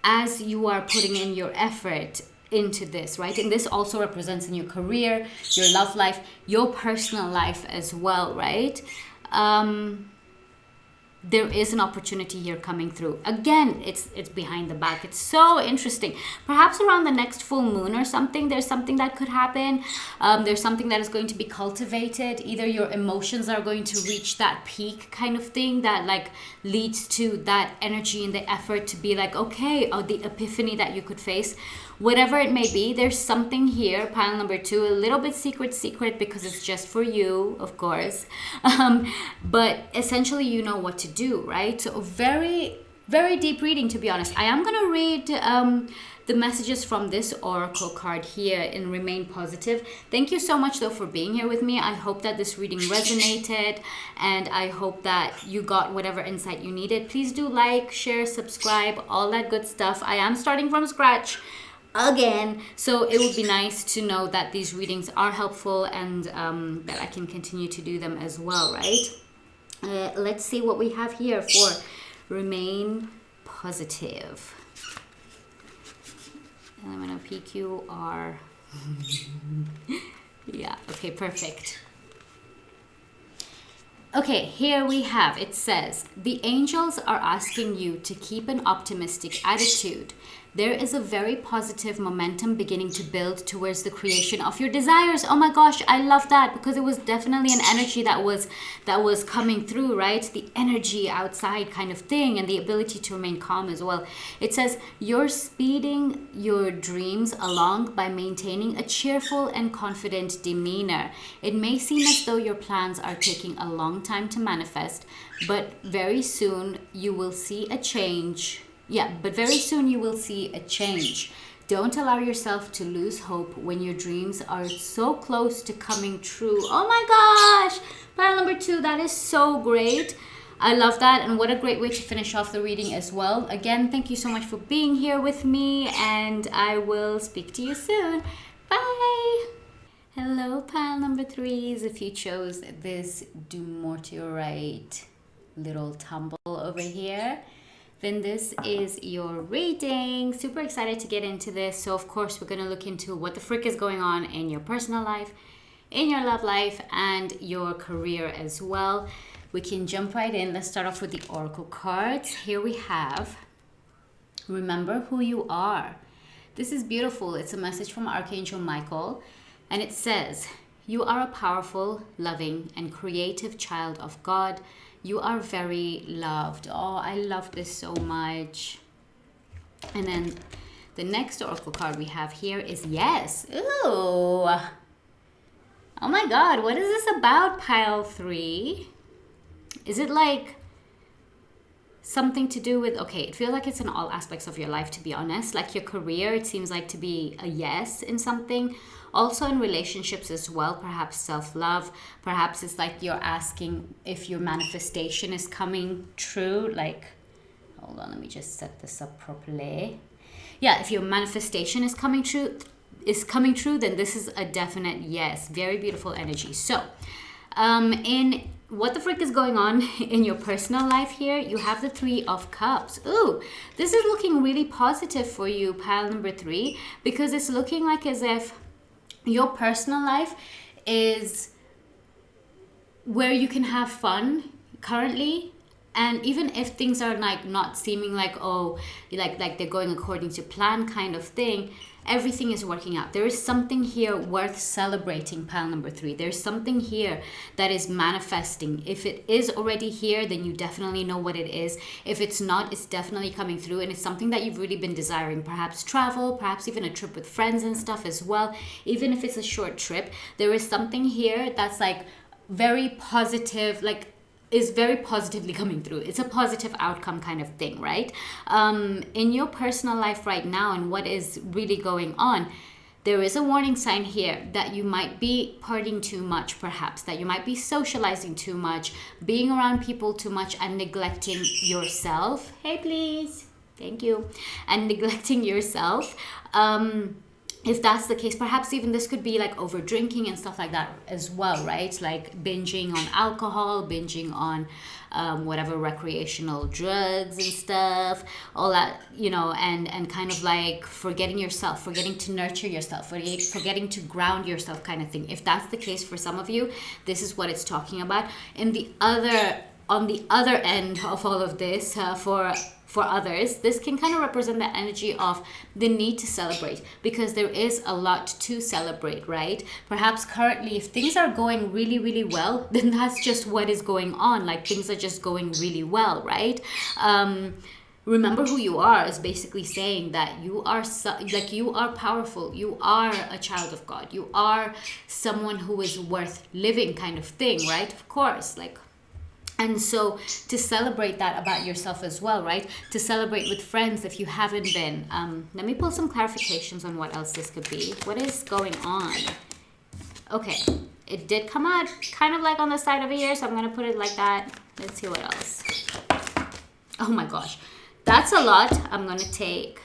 as you are putting in your effort into this, right? And this also represents in your career, your love life, your personal life as well, right? There is an opportunity here coming through. Again, it's behind the back. It's so interesting. Perhaps around the next full moon or something, there's something that could happen. There's something that is going to be cultivated. Either your emotions are going to reach that peak kind of thing that like leads to that energy and the effort to be like, okay, or the epiphany that you could face. Whatever it may be, there's something here, pile number 2, a little bit secret because it's just for you, of course. But essentially, you know what to do, right? So very, very deep reading, to be honest. I am going to read the messages from this oracle card here in Remain Positive. Thank you so much, though, for being here with me. I hope that this reading resonated, and I hope that you got whatever insight you needed. Please do like, share, subscribe, all that good stuff. I am starting from scratch again, so it would be nice to know that these readings are helpful and that I can continue to do them as well, right? Let's see what we have here for Remain Positive. And I'm gonna PQR. Yeah, okay, perfect. Okay, here we have, it says, the angels are asking you to keep an optimistic attitude. There is a very positive momentum beginning to build towards the creation of your desires. Oh my gosh, I love that, because it was definitely an energy that was coming through, right? The energy outside kind of thing, and the ability to remain calm as well. It says, you're speeding your dreams along by maintaining a cheerful and confident demeanor. It may seem as though your plans are taking a long time to manifest, but very soon you will see a change. But very soon you will see a change. Don't allow yourself to lose hope when your dreams are so close to coming true. Oh my gosh! Pile number 2, that is so great. I love that, and what a great way to finish off the reading as well. Again, thank you so much for being here with me, and I will speak to you soon. Bye! Hello, pile number 3s. If you chose this Dumotiorite little tumble over here, then this is your reading. Super excited to get into this. So of course we're going to look into what the frick is going on in your personal life, in your love life, and your career as well. We can jump right in. Let's start off with the oracle cards. Here we have, remember who you are. This is beautiful. It's a message from Archangel Michael, and it says, you are a powerful, loving, and creative child of God. You are very loved. Oh, I love this so much. And then the next oracle card we have here is yes. Ooh. Oh my God, what is this about, pile 3? Is it like something to do with, okay, it feels like it's in all aspects of your life, to be honest. Like your career, it seems like to be a yes in something. Also in relationships as well, perhaps self-love. Perhaps it's like you're asking if your manifestation is coming true. Like, hold on, let me just set this up properly. Yeah, if your manifestation is coming true, then this is a definite yes. Very beautiful energy. So, in what the frick is going on in your personal life here, you have the 3 of Cups. Ooh, this is looking really positive for you, pile number 3, because it's looking like as if your personal life is where you can have fun currently. And even if things are like not seeming like, oh, like they're going according to plan kind of thing, everything is working out. There is something here worth celebrating, pile number 3. There's something here that is manifesting. If it is already here, then you definitely know what it is. If it's not, it's definitely coming through, and it's something that you've really been desiring. Perhaps travel, perhaps even a trip with friends and stuff as well. Even if it's a short trip, there is something here that's like very positive, like is very positively coming through. It's a positive outcome kind of thing, right? In your personal life right now and what is really going on, there is a warning sign here that you might be partying too much, perhaps, that you might be socializing too much, being around people too much, and neglecting yourself. Hey, please. Thank you. And neglecting yourself. If that's the case, perhaps even this could be like over drinking and stuff like that as well, right? Like binging on alcohol, binging on whatever recreational drugs and stuff, all that, you know, and kind of like forgetting yourself, forgetting to nurture yourself, forgetting to ground yourself kind of thing. If that's the case for some of you, this is what it's talking about. On the other end of all of this, for others, this can kind of represent the energy of the need to celebrate, because there is a lot to celebrate, right? Perhaps currently, if things are going really, really well, then that's just what is going on. Like things are just going really well, right? Remember who you are is basically saying that you are you are powerful. You are a child of God. You are someone who is worth living kind of thing, right? Of course, like. And so to celebrate that about yourself as well, right? To celebrate with friends if you haven't been. Let me pull some clarifications on what else this could be. What is going on? Okay, it did come out kind of like on the side of here, so I'm going to put it like that. Let's see what else. Oh my gosh, that's a lot. I'm going to take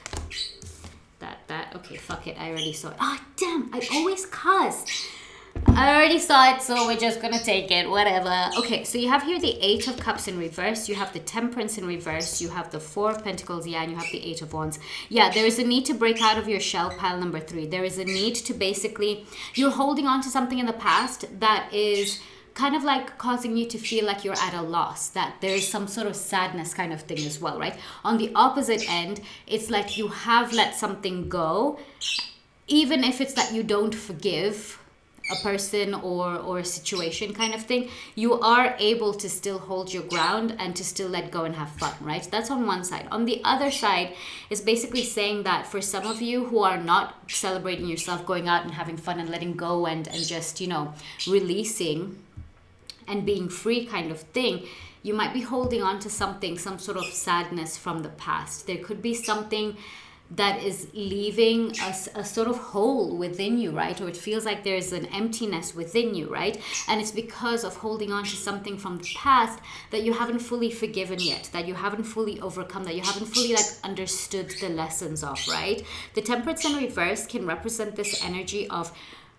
that. Okay, fuck it. I already saw it. Oh, damn, I always cuss. I already saw it, so we're just gonna take it, whatever. Okay, so you have here the 8 of Cups in reverse, you have the Temperance in reverse, you have the 4 of Pentacles, yeah, and you have the 8 of Wands. Yeah, there is a need to break out of your shell, pile number 3. There is a need to basically, you're holding on to something in the past that is kind of like causing you to feel like you're at a loss, that there is some sort of sadness kind of thing as well, right? On the opposite end, it's like you have let something go, even if it's that you don't forgive a person or a situation kind of thing, you are able to still hold your ground and to still let go and have fun, right? That's on one side. On the other side is basically saying that for some of you who are not celebrating yourself, going out and having fun and letting go and just, you know, releasing and being free kind of thing, you might be holding on to something, some sort of sadness from the past. There could be something that is leaving a sort of hole within you, right? Or it feels like there's an emptiness within you, right? And it's because of holding on to something from the past that you haven't fully forgiven yet, that you haven't fully overcome, that you haven't fully like understood the lessons of, right? The Temperance in reverse can represent this energy of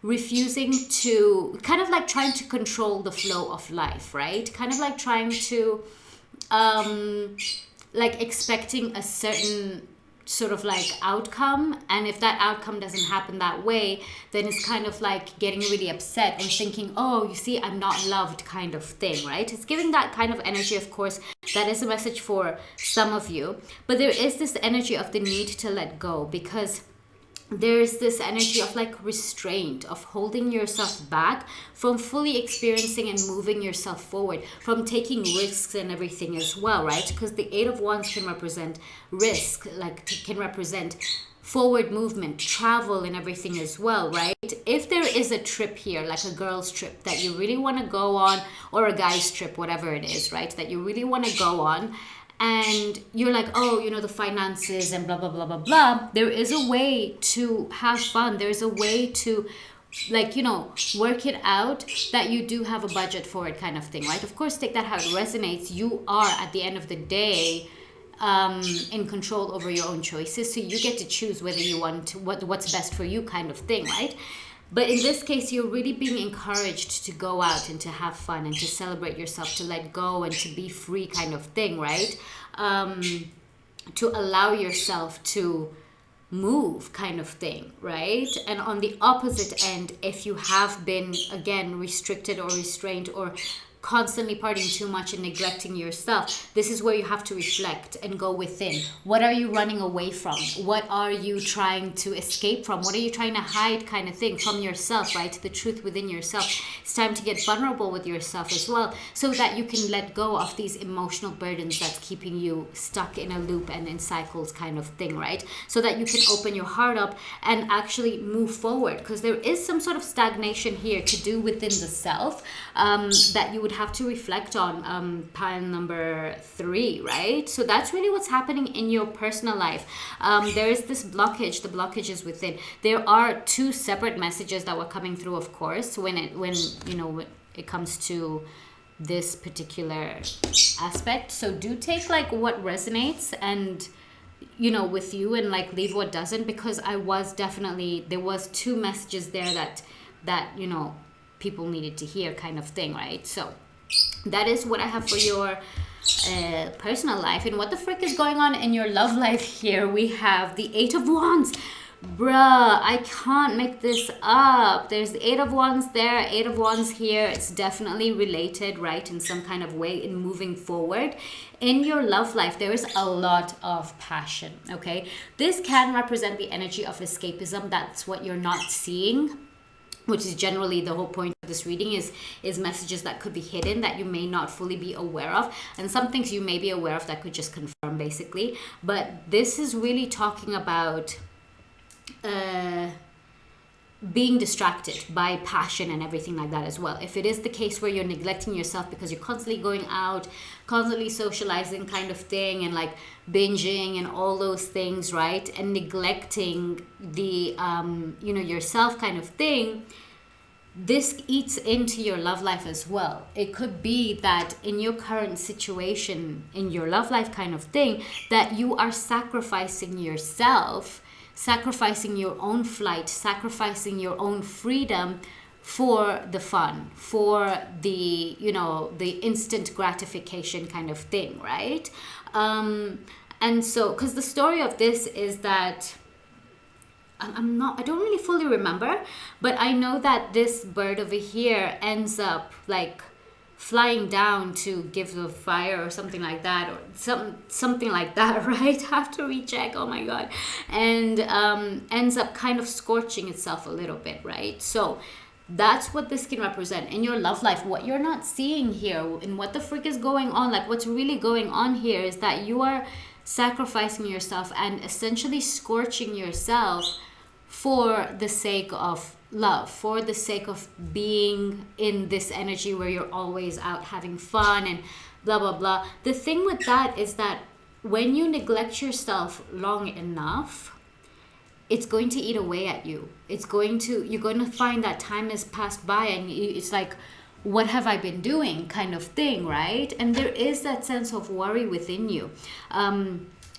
refusing to, kind of like trying to control the flow of life, right? Kind of like trying to like expecting a certain sort of like outcome, and if that outcome doesn't happen that way, then it's kind of like getting really upset or thinking, oh, you see, I'm not loved, kind of thing, right? It's giving that kind of energy. Of course, that is a message for some of you, but there is this energy of the need to let go, because there's this energy of like restraint, of holding yourself back from fully experiencing and moving yourself forward, from taking risks and everything as well, right? Because the Eight of Wands can represent risk, like can represent forward movement, travel and everything as well, right? If there is a trip here, like a girl's trip that you really want to go on, or a guy's trip, whatever it is, right, that you really want to go on, and you're like, oh, you know, the finances and blah blah blah blah blah, there is a way to have fun. There's a way to, like, you know, work it out that you do have a budget for it, kind of thing, right? Of course, take that how it resonates. You are, at the end of the day, in control over your own choices, so you get to choose whether you want to, what's best for you, kind of thing, right? But in this case, you're really being encouraged to go out and to have fun and to celebrate yourself, to let go and to be free, kind of thing, right? To allow yourself to move, kind of thing, right? And on the opposite end, if you have been, again, restricted or restrained or constantly partying too much and neglecting yourself, this is where you have to reflect and go within. What are you running away from? What are you trying to escape from? What are you trying to hide, kind of thing, from yourself, right? The truth within yourself. It's time to get vulnerable with yourself as well, so that you can let go of these emotional burdens that's keeping you stuck in a loop and in cycles, kind of thing, right? So that you can open your heart up and actually move forward, because there is some sort of stagnation here to do within the self, that you would have to reflect on, pile number 3, right? So that's really what's happening in your personal life. There is this blockage. The blockage is within. There are 2 separate messages that were coming through, of course, when you know, it comes to this particular aspect. So do take like what resonates and, you know, with you, and like leave what doesn't, because there was 2 messages there that you know, people needed to hear, kind of thing, right? So that is what I have for your personal life. And what the frick is going on in your love life here? We have the 8 of Wands. Bruh, I can't make this up. There's the 8 of Wands there, 8 of Wands here. It's definitely related, right, in some kind of way, in moving forward. In your love life, there is a lot of passion, okay? This can represent the energy of escapism. That's what you're not seeing, which is generally the whole point of this reading, is messages that could be hidden, that you may not fully be aware of, and some things you may be aware of that could just confirm, basically. But this is really talking about being distracted by passion and everything like that as well. If it is the case where you're neglecting yourself because you're constantly going out, constantly socializing, kind of thing, and like binging and all those things, right, and neglecting the you know, yourself, kind of thing, this eats into your love life as well. It could be that in your current situation in your love life, kind of thing, that you are sacrificing yourself, sacrificing your own flight, sacrificing your own freedom for the fun, for the, you know, the instant gratification, kind of thing, right? And so, because the story of this is that I don't really fully remember, but I know that this bird over here ends up like flying down to give the fire or something like that, or something like that, right? I have to recheck, oh my god. And ends up kind of scorching itself a little bit, right? So that's what this can represent in your love life. What you're not seeing here, and what the frick is going on, like what's really going on here, is that you are sacrificing yourself and essentially scorching yourself for the sake of love, for the sake of being in this energy where you're always out having fun and blah blah blah. The thing with that is that when you neglect yourself long enough, it's going to eat away at you. You're going to find that time has passed by and it's like, what have I been doing, kind of thing, right? And there is that sense of worry within you.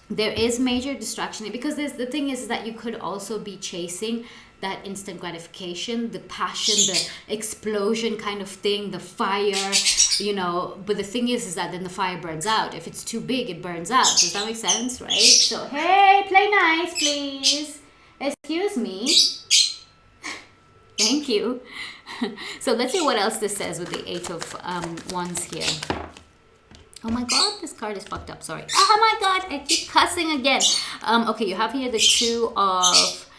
There is major distraction, because the thing is that you could also be chasing that instant gratification, the passion, the explosion, kind of thing, the fire, but the thing is that then the fire burns out. If it's too big, it burns out. Does that make sense, right? So, hey, play nice, please. Excuse me. Thank you. So let's see what else this says with the Eight of Wands here. Oh my god, this card is fucked up. Sorry. Oh my god, I keep cussing again. Okay, you have here the Two of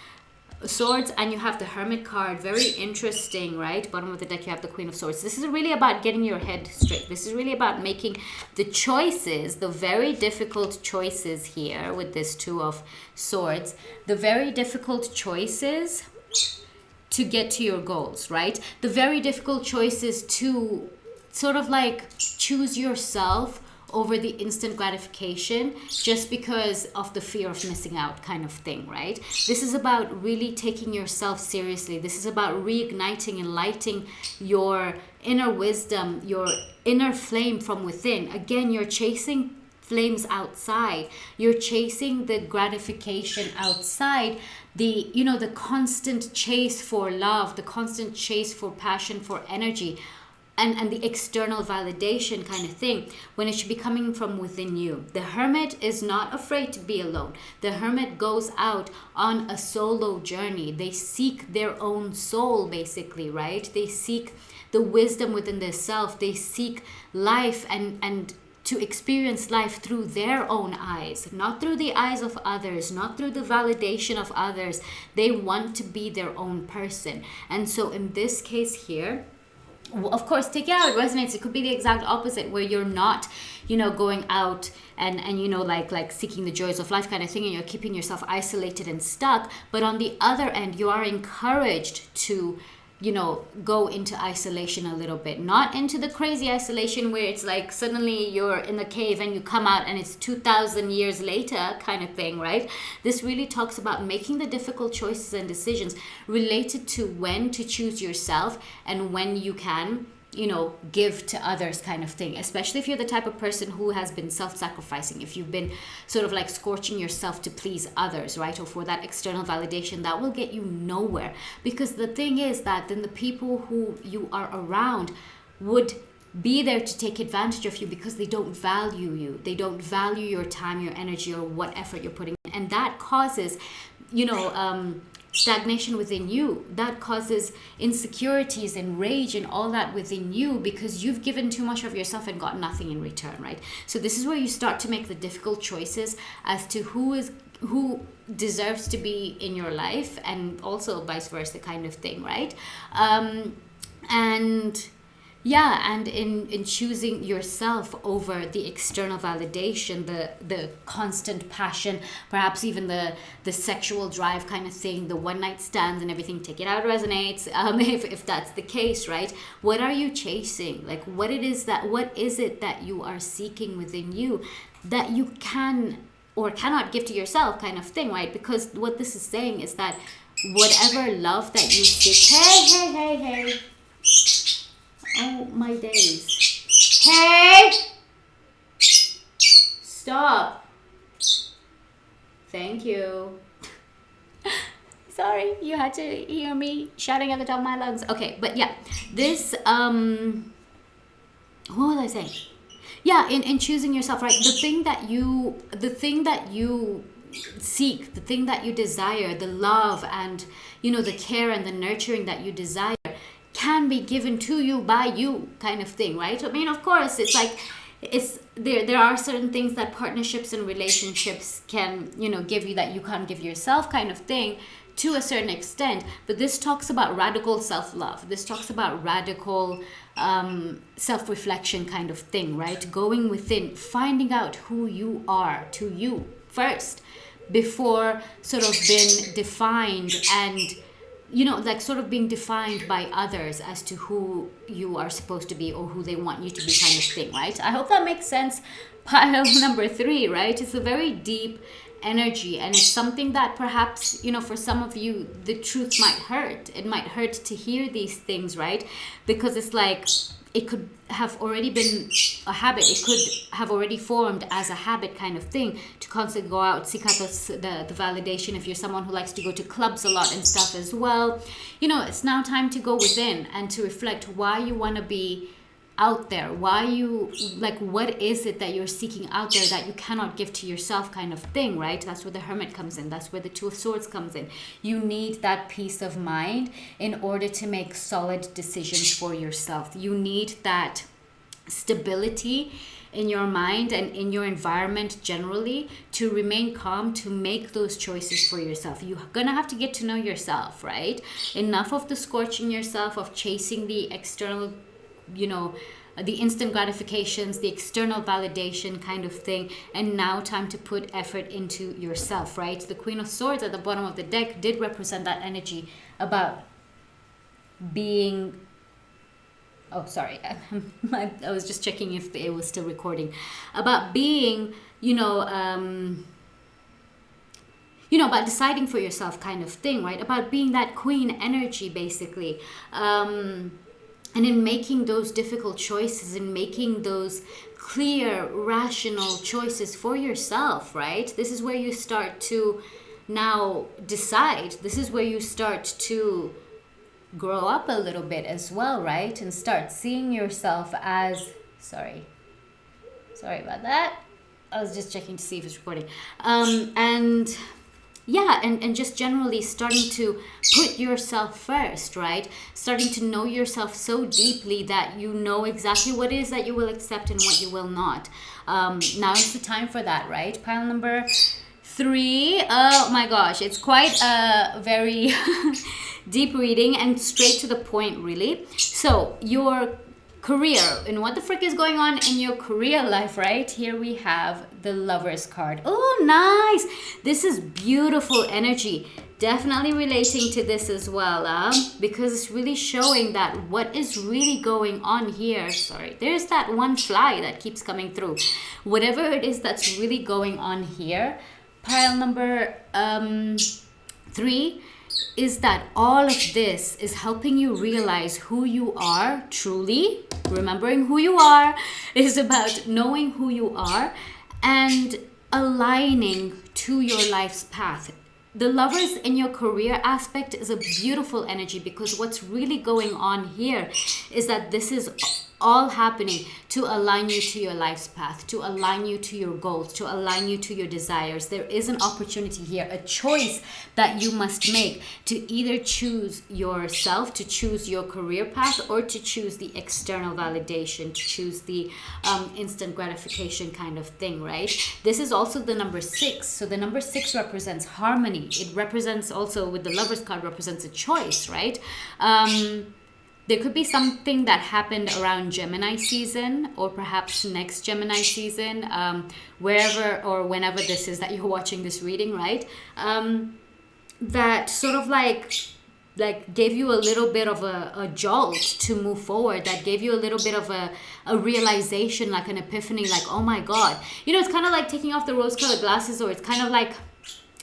Swords and you have the Hermit card. Very interesting, right? Bottom of the deck, you have the Queen of Swords. This is really about getting your head straight. This is really about making the choices, the very difficult choices here with this Two of Swords. The very difficult choices to get to your goals, right? The very difficult choices to sort of like choose yourself over the instant gratification just because of the fear of missing out kind of thing, right? This is about really taking yourself seriously. This is about reigniting and lighting your inner wisdom, your inner flame from within. Again, you're chasing flames outside. You're chasing the gratification outside, the constant chase for love, the constant chase for passion, for energy, and the external validation kind of thing, when it should be coming from within you. The Hermit is not afraid to be alone. The Hermit goes out on a solo journey. They seek their own soul, basically, right? They seek the wisdom within their self. They seek life and to experience life through their own eyes, not through the eyes of others, not through the validation of others. They want to be their own person. And so in this case here, of course, take it how it resonates. It could be the exact opposite, where you're not, going out and like seeking the joys of life kind of thing, and you're keeping yourself isolated and stuck. But on the other end, you are encouraged to go into isolation a little bit, not into the crazy isolation where it's like suddenly you're in the cave and you come out and it's 2,000 years later kind of thing, right? This really talks about making the difficult choices and decisions related to when to choose yourself and when you can give to others kind of thing, especially if you're the type of person who has been self-sacrificing, if you've been sort of like scorching yourself to please others, right? Or for that external validation, that will get you nowhere. Because the thing is that then the people who you are around would be there to take advantage of you because they don't value you. They don't value your time, your energy, or what effort you're putting in. And that causes, stagnation within you. That causes insecurities and rage and all that within you because you've given too much of yourself and got nothing in return, right? So this is where you start to make the difficult choices as to who deserves to be in your life, and also vice versa kind of thing, right? And in choosing yourself over the external validation, the constant passion, perhaps even the sexual drive kind of thing, the one night stands and everything, take it out resonates, if that's the case, right? What are you chasing? Like what is it that you are seeking within you that you can or cannot give to yourself kind of thing, right? Because what this is saying is that whatever love that you seek, hey. Oh my days. Hey! Stop. Thank you. Sorry, you had to hear me shouting at the top of my lungs. Okay, but yeah, this, what was I saying? Yeah, in choosing yourself, right? The thing that you seek, the thing that you desire, the love and, the care and the nurturing that you desire, can be given to you by you kind of thing, right? I mean, of course, it's like there are certain things that partnerships and relationships can give you that you can't give yourself kind of thing to a certain extent. But this talks about radical self-love. This talks about radical self-reflection kind of thing, right? Going within, finding out who you are to you first before sort of being defined and sort of being defined by others as to who you are supposed to be or who they want you to be kind of thing, right? I hope that makes sense. Pile number 3, right? It's a very deep energy, and it's something that perhaps, for some of you, the truth might hurt. It might hurt to hear these things, right? Because it's like, it could have already been a habit. It could have already formed as a habit kind of thing to constantly go out, seek out the validation. If you're someone who likes to go to clubs a lot and stuff as well, it's now time to go within and to reflect why you want to be out there? Why you, like, what is it that you're seeking out there that you cannot give to yourself, kind of thing, right? That's where the Hermit comes in. That's where the Two of Swords comes in. You need that peace of mind in order to make solid decisions for yourself. You need that stability in your mind and in your environment generally to remain calm, to make those choices for yourself. You're gonna have to get to know yourself, right? Enough of the scorching yourself, of chasing the external, you know, the instant gratifications, the external validation kind of thing, and now time to put effort into yourself, right? The Queen of Swords at the bottom of the deck did represent that energy about being, oh sorry, I was just checking if it was still recording, about being, about deciding for yourself kind of thing, right? About being that queen energy, basically. And in making those difficult choices, in making those clear, rational choices for yourself, right? This is where you start to now decide. This is where you start to grow up a little bit as well, right? And start seeing yourself as, sorry about that. I was just checking to see if it's recording. And just generally starting to put yourself first, right? Starting to know yourself so deeply that you know exactly what it is that you will accept and what you will not. Now is the time for that, right? Pile number 3. Oh my gosh, it's quite a very deep reading and straight to the point, really. So your career, and what the frick is going on in your career life, right? Here we have the Lovers card. Oh, nice. This is beautiful energy. Definitely relating to this as well, because it's really showing that what is really going on here. Sorry, there's that one fly that keeps coming through. Whatever it is that's really going on here, pile number 3, is that all of this is helping you realize who you are truly. Remembering who you are is about knowing who you are and aligning to your life's path. The Lovers in your career aspect is a beautiful energy, because what's really going on here is that this is all happening to align you to your life's path, to align you to your goals, to align you to your desires. There is an opportunity here, a choice that you must make to either choose yourself, to choose your career path, or to choose the external validation, to choose the instant gratification kind of thing, right? This is also the number 6. So the number 6 represents harmony. It represents also, with the Lovers card, represents a choice, right? There could be something that happened around Gemini season, or perhaps next Gemini season, wherever or whenever this is that you're watching this reading, right? That sort of like gave you a little bit of a jolt to move forward, that gave you a little bit of a realization, like an epiphany, like, oh my God. It's kind of like taking off the rose-colored glasses, or it's kind of like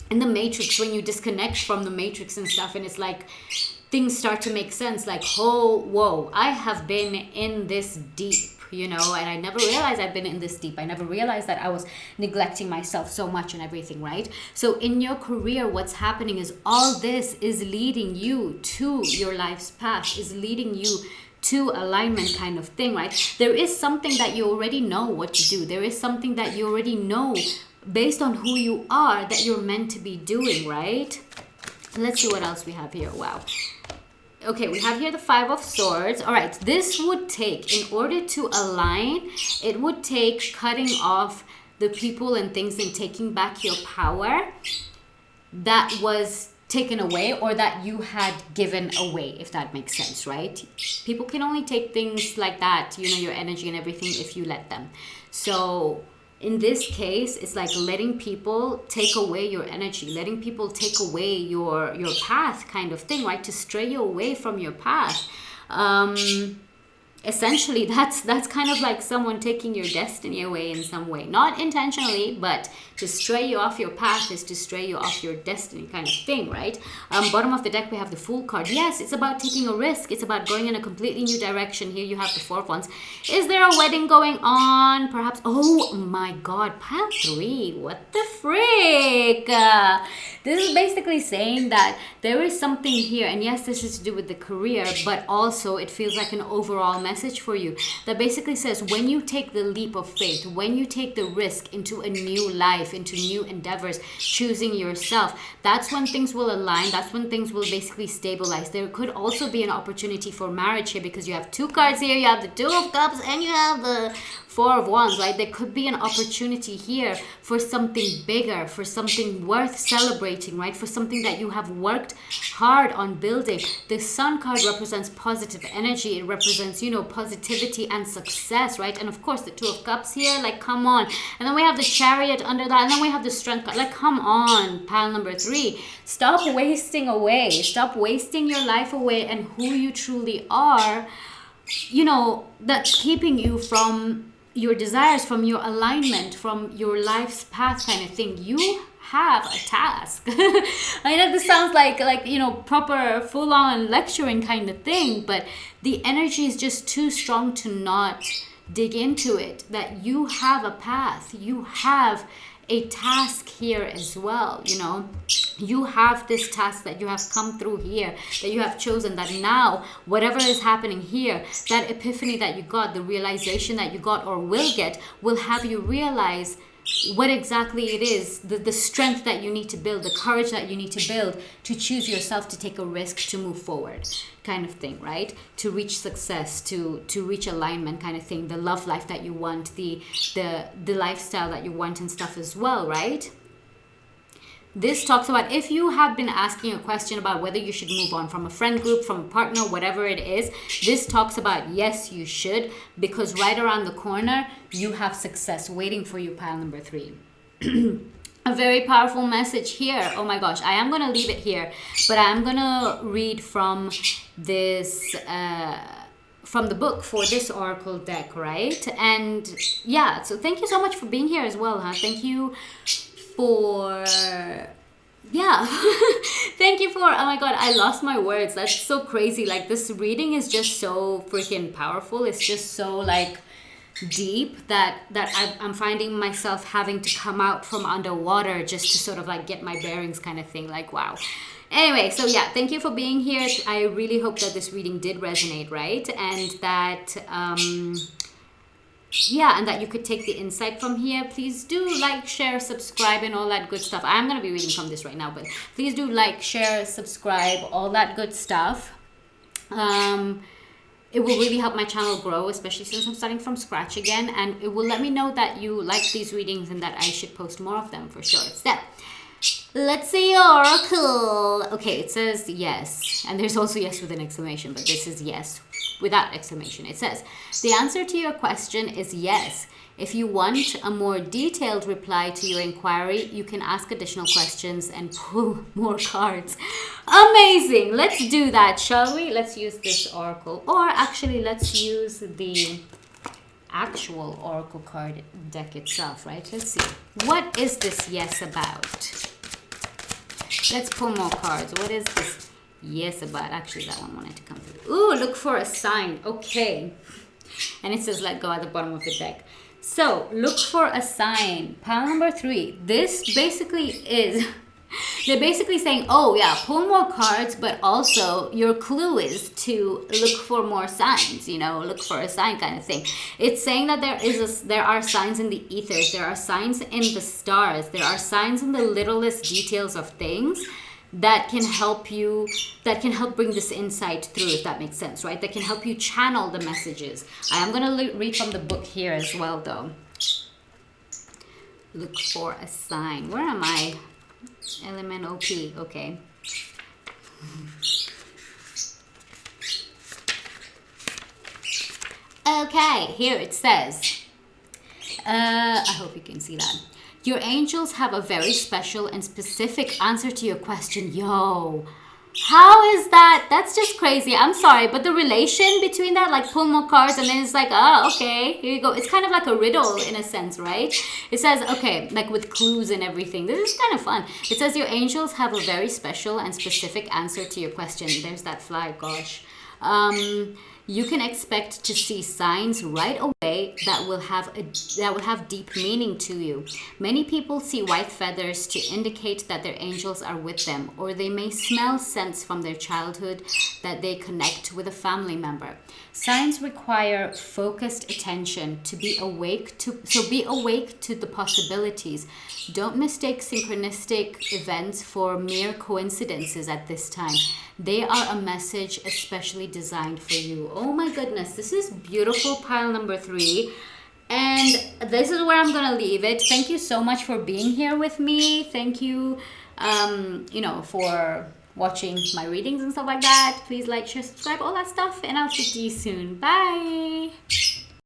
in the Matrix when you disconnect from the Matrix and stuff, and it's like things start to make sense, like, oh, whoa, I have been in this deep, and I never realized I've been in this deep. I never realized that I was neglecting myself so much and everything, right? So in your career, what's happening is all this is leading you to your life's path, is leading you to alignment kind of thing, right? There is something that you already know what to do. There is something that you already know based on who you are that you're meant to be doing, right? Let's see what else we have here. Wow. Okay, we have here the 5 of Swords. All right, this would take, in order to align, it would take cutting off the people and things and taking back your power that was taken away, or that you had given away, if that makes sense, right? People can only take things like that, your energy and everything, if you let them. So in this case, it's like letting people take away your energy, letting people take away your path kind of thing, right? To stray you away from your path. Essentially, that's kind of like someone taking your destiny away in some way. Not intentionally, but to stray you off your path is to stray you off your destiny kind of thing, right? Bottom of the deck, we have the Fool card. Yes, it's about taking a risk. It's about going in a completely new direction. Here you have the 4 of Wands. Is there a wedding going on? Perhaps. Oh my God, pile 3. What the frick? This is basically saying that there is something here. And yes, this is to do with the career, but also it feels like an overall message message for you that basically says when you take the leap of faith, when you take the risk into a new life, into new endeavors, choosing yourself, that's when things will align. That's when things will basically stabilize. There could also be an opportunity for marriage here because you have two cards here. You have the Two of Cups and you have the Four of Wands, right? There could be an opportunity here for something bigger, for something worth celebrating, right? For something that you have worked hard on building. The Sun card represents positive energy. It represents, you know, positivity and success, right? And of course, the Two of Cups here, like, come on. And then we have the Chariot under that. And then we have the Strength card. Like, come on, pile number 3. Stop wasting away. Stop wasting your life away and who you truly are, you know, that's keeping you from your desires, from your alignment, from your life's path kind of thing. You have a task. I know this sounds like you know, proper full-on lecturing kind of thing, but the energy is just too strong to not dig into it. That you have a path, you have a task here as well. You know, you have this task that you have come through here, that you have chosen, that now whatever is happening here, that epiphany that you got, the realization that you got or will get, will have you realize what exactly it is, the strength that you need to build, the courage that you need to build to choose yourself, to take a risk, to move forward kind of thing, right? To reach success, to reach alignment kind of thing, the love life that you want, the lifestyle that you want and stuff as well, right? This talks about if you have been asking a question about whether you should move on from a friend group, from a partner, whatever it is. This talks about yes, you should, because right around the corner, you have success waiting for you, pile number 3. A very powerful message here. Oh my gosh, I am going to leave it here, but I'm going to read from this... from the book for this oracle deck, right? And yeah, so thank you so much for being here as well, huh? Thank you for, yeah, thank you for, oh my god, I lost my words. That's so crazy. Like, this reading is just so freaking powerful. It's just so like deep that I'm finding myself having to come out from underwater just to sort of like get my bearings kind of thing. Like, wow. Anyway, so yeah, thank you for being here. I really hope that this reading did resonate, right? And that yeah, and that you could take the insight from here. Please do like, share, subscribe, and all that good stuff. I'm going to be reading from this right now, but please do like, share, subscribe, all that good stuff. It will really help my channel grow, especially since I'm starting from scratch again, and it will let me know that you like these readings and that I should post more of them for sure. So, let's see oracle. Okay, it says yes, and there's also yes with an exclamation, but this is yes without exclamation. It says, the answer to your question is yes. If you want a more detailed reply to your inquiry, you can ask additional questions and pull more cards. Amazing. Let's do that, shall we? Let's use this oracle. Or actually, let's use the actual oracle card deck itself, right? Let's see. What is this yes about? Let's pull more cards. What is this yes about? Actually, that one wanted to come through. Ooh, look for a sign. Okay. And it says let go at the bottom of the deck. So, look for a sign. Pile number 3. This basically is... They're basically saying, oh yeah, pull more cards, but also your clue is to look for more signs, you know, look for a sign kind of thing. It's saying that there are signs in the ethers, there are signs in the stars, there are signs in the littlest details of things that can help you, that can help bring this insight through, if that makes sense, right? That can help you channel the messages. I am going to read from the book here as well, though. Look for a sign. Where am I? Element OP. Okay. Okay, here it says, I hope you can see that. Your angels have a very special and specific answer to your question. Yo, how is that? That's just crazy. I'm sorry, but the relation between that, like pull more cards and then it's like, oh, okay, here you go. It's kind of like a riddle in a sense, right? It says, okay, like with clues and everything. This is kind of fun. It says your angels have a very special and specific answer to your question. There's that fly, gosh. you can expect to see signs right away that will have deep meaning to you. Many people see white feathers to indicate that their angels are with them, or they may smell scents from their childhood that they connect with a family member. Signs require focused attention to be awake to the possibilities. Don't mistake synchronistic events for mere coincidences at this time. They are a message especially designed for you. Oh my goodness, this is beautiful, pile number 3. And this is where I'm gonna leave it. Thank you so much for being here with me. Thank you, for watching my readings and stuff like that. Please like, share, subscribe, all that stuff, and I'll see you soon. Bye.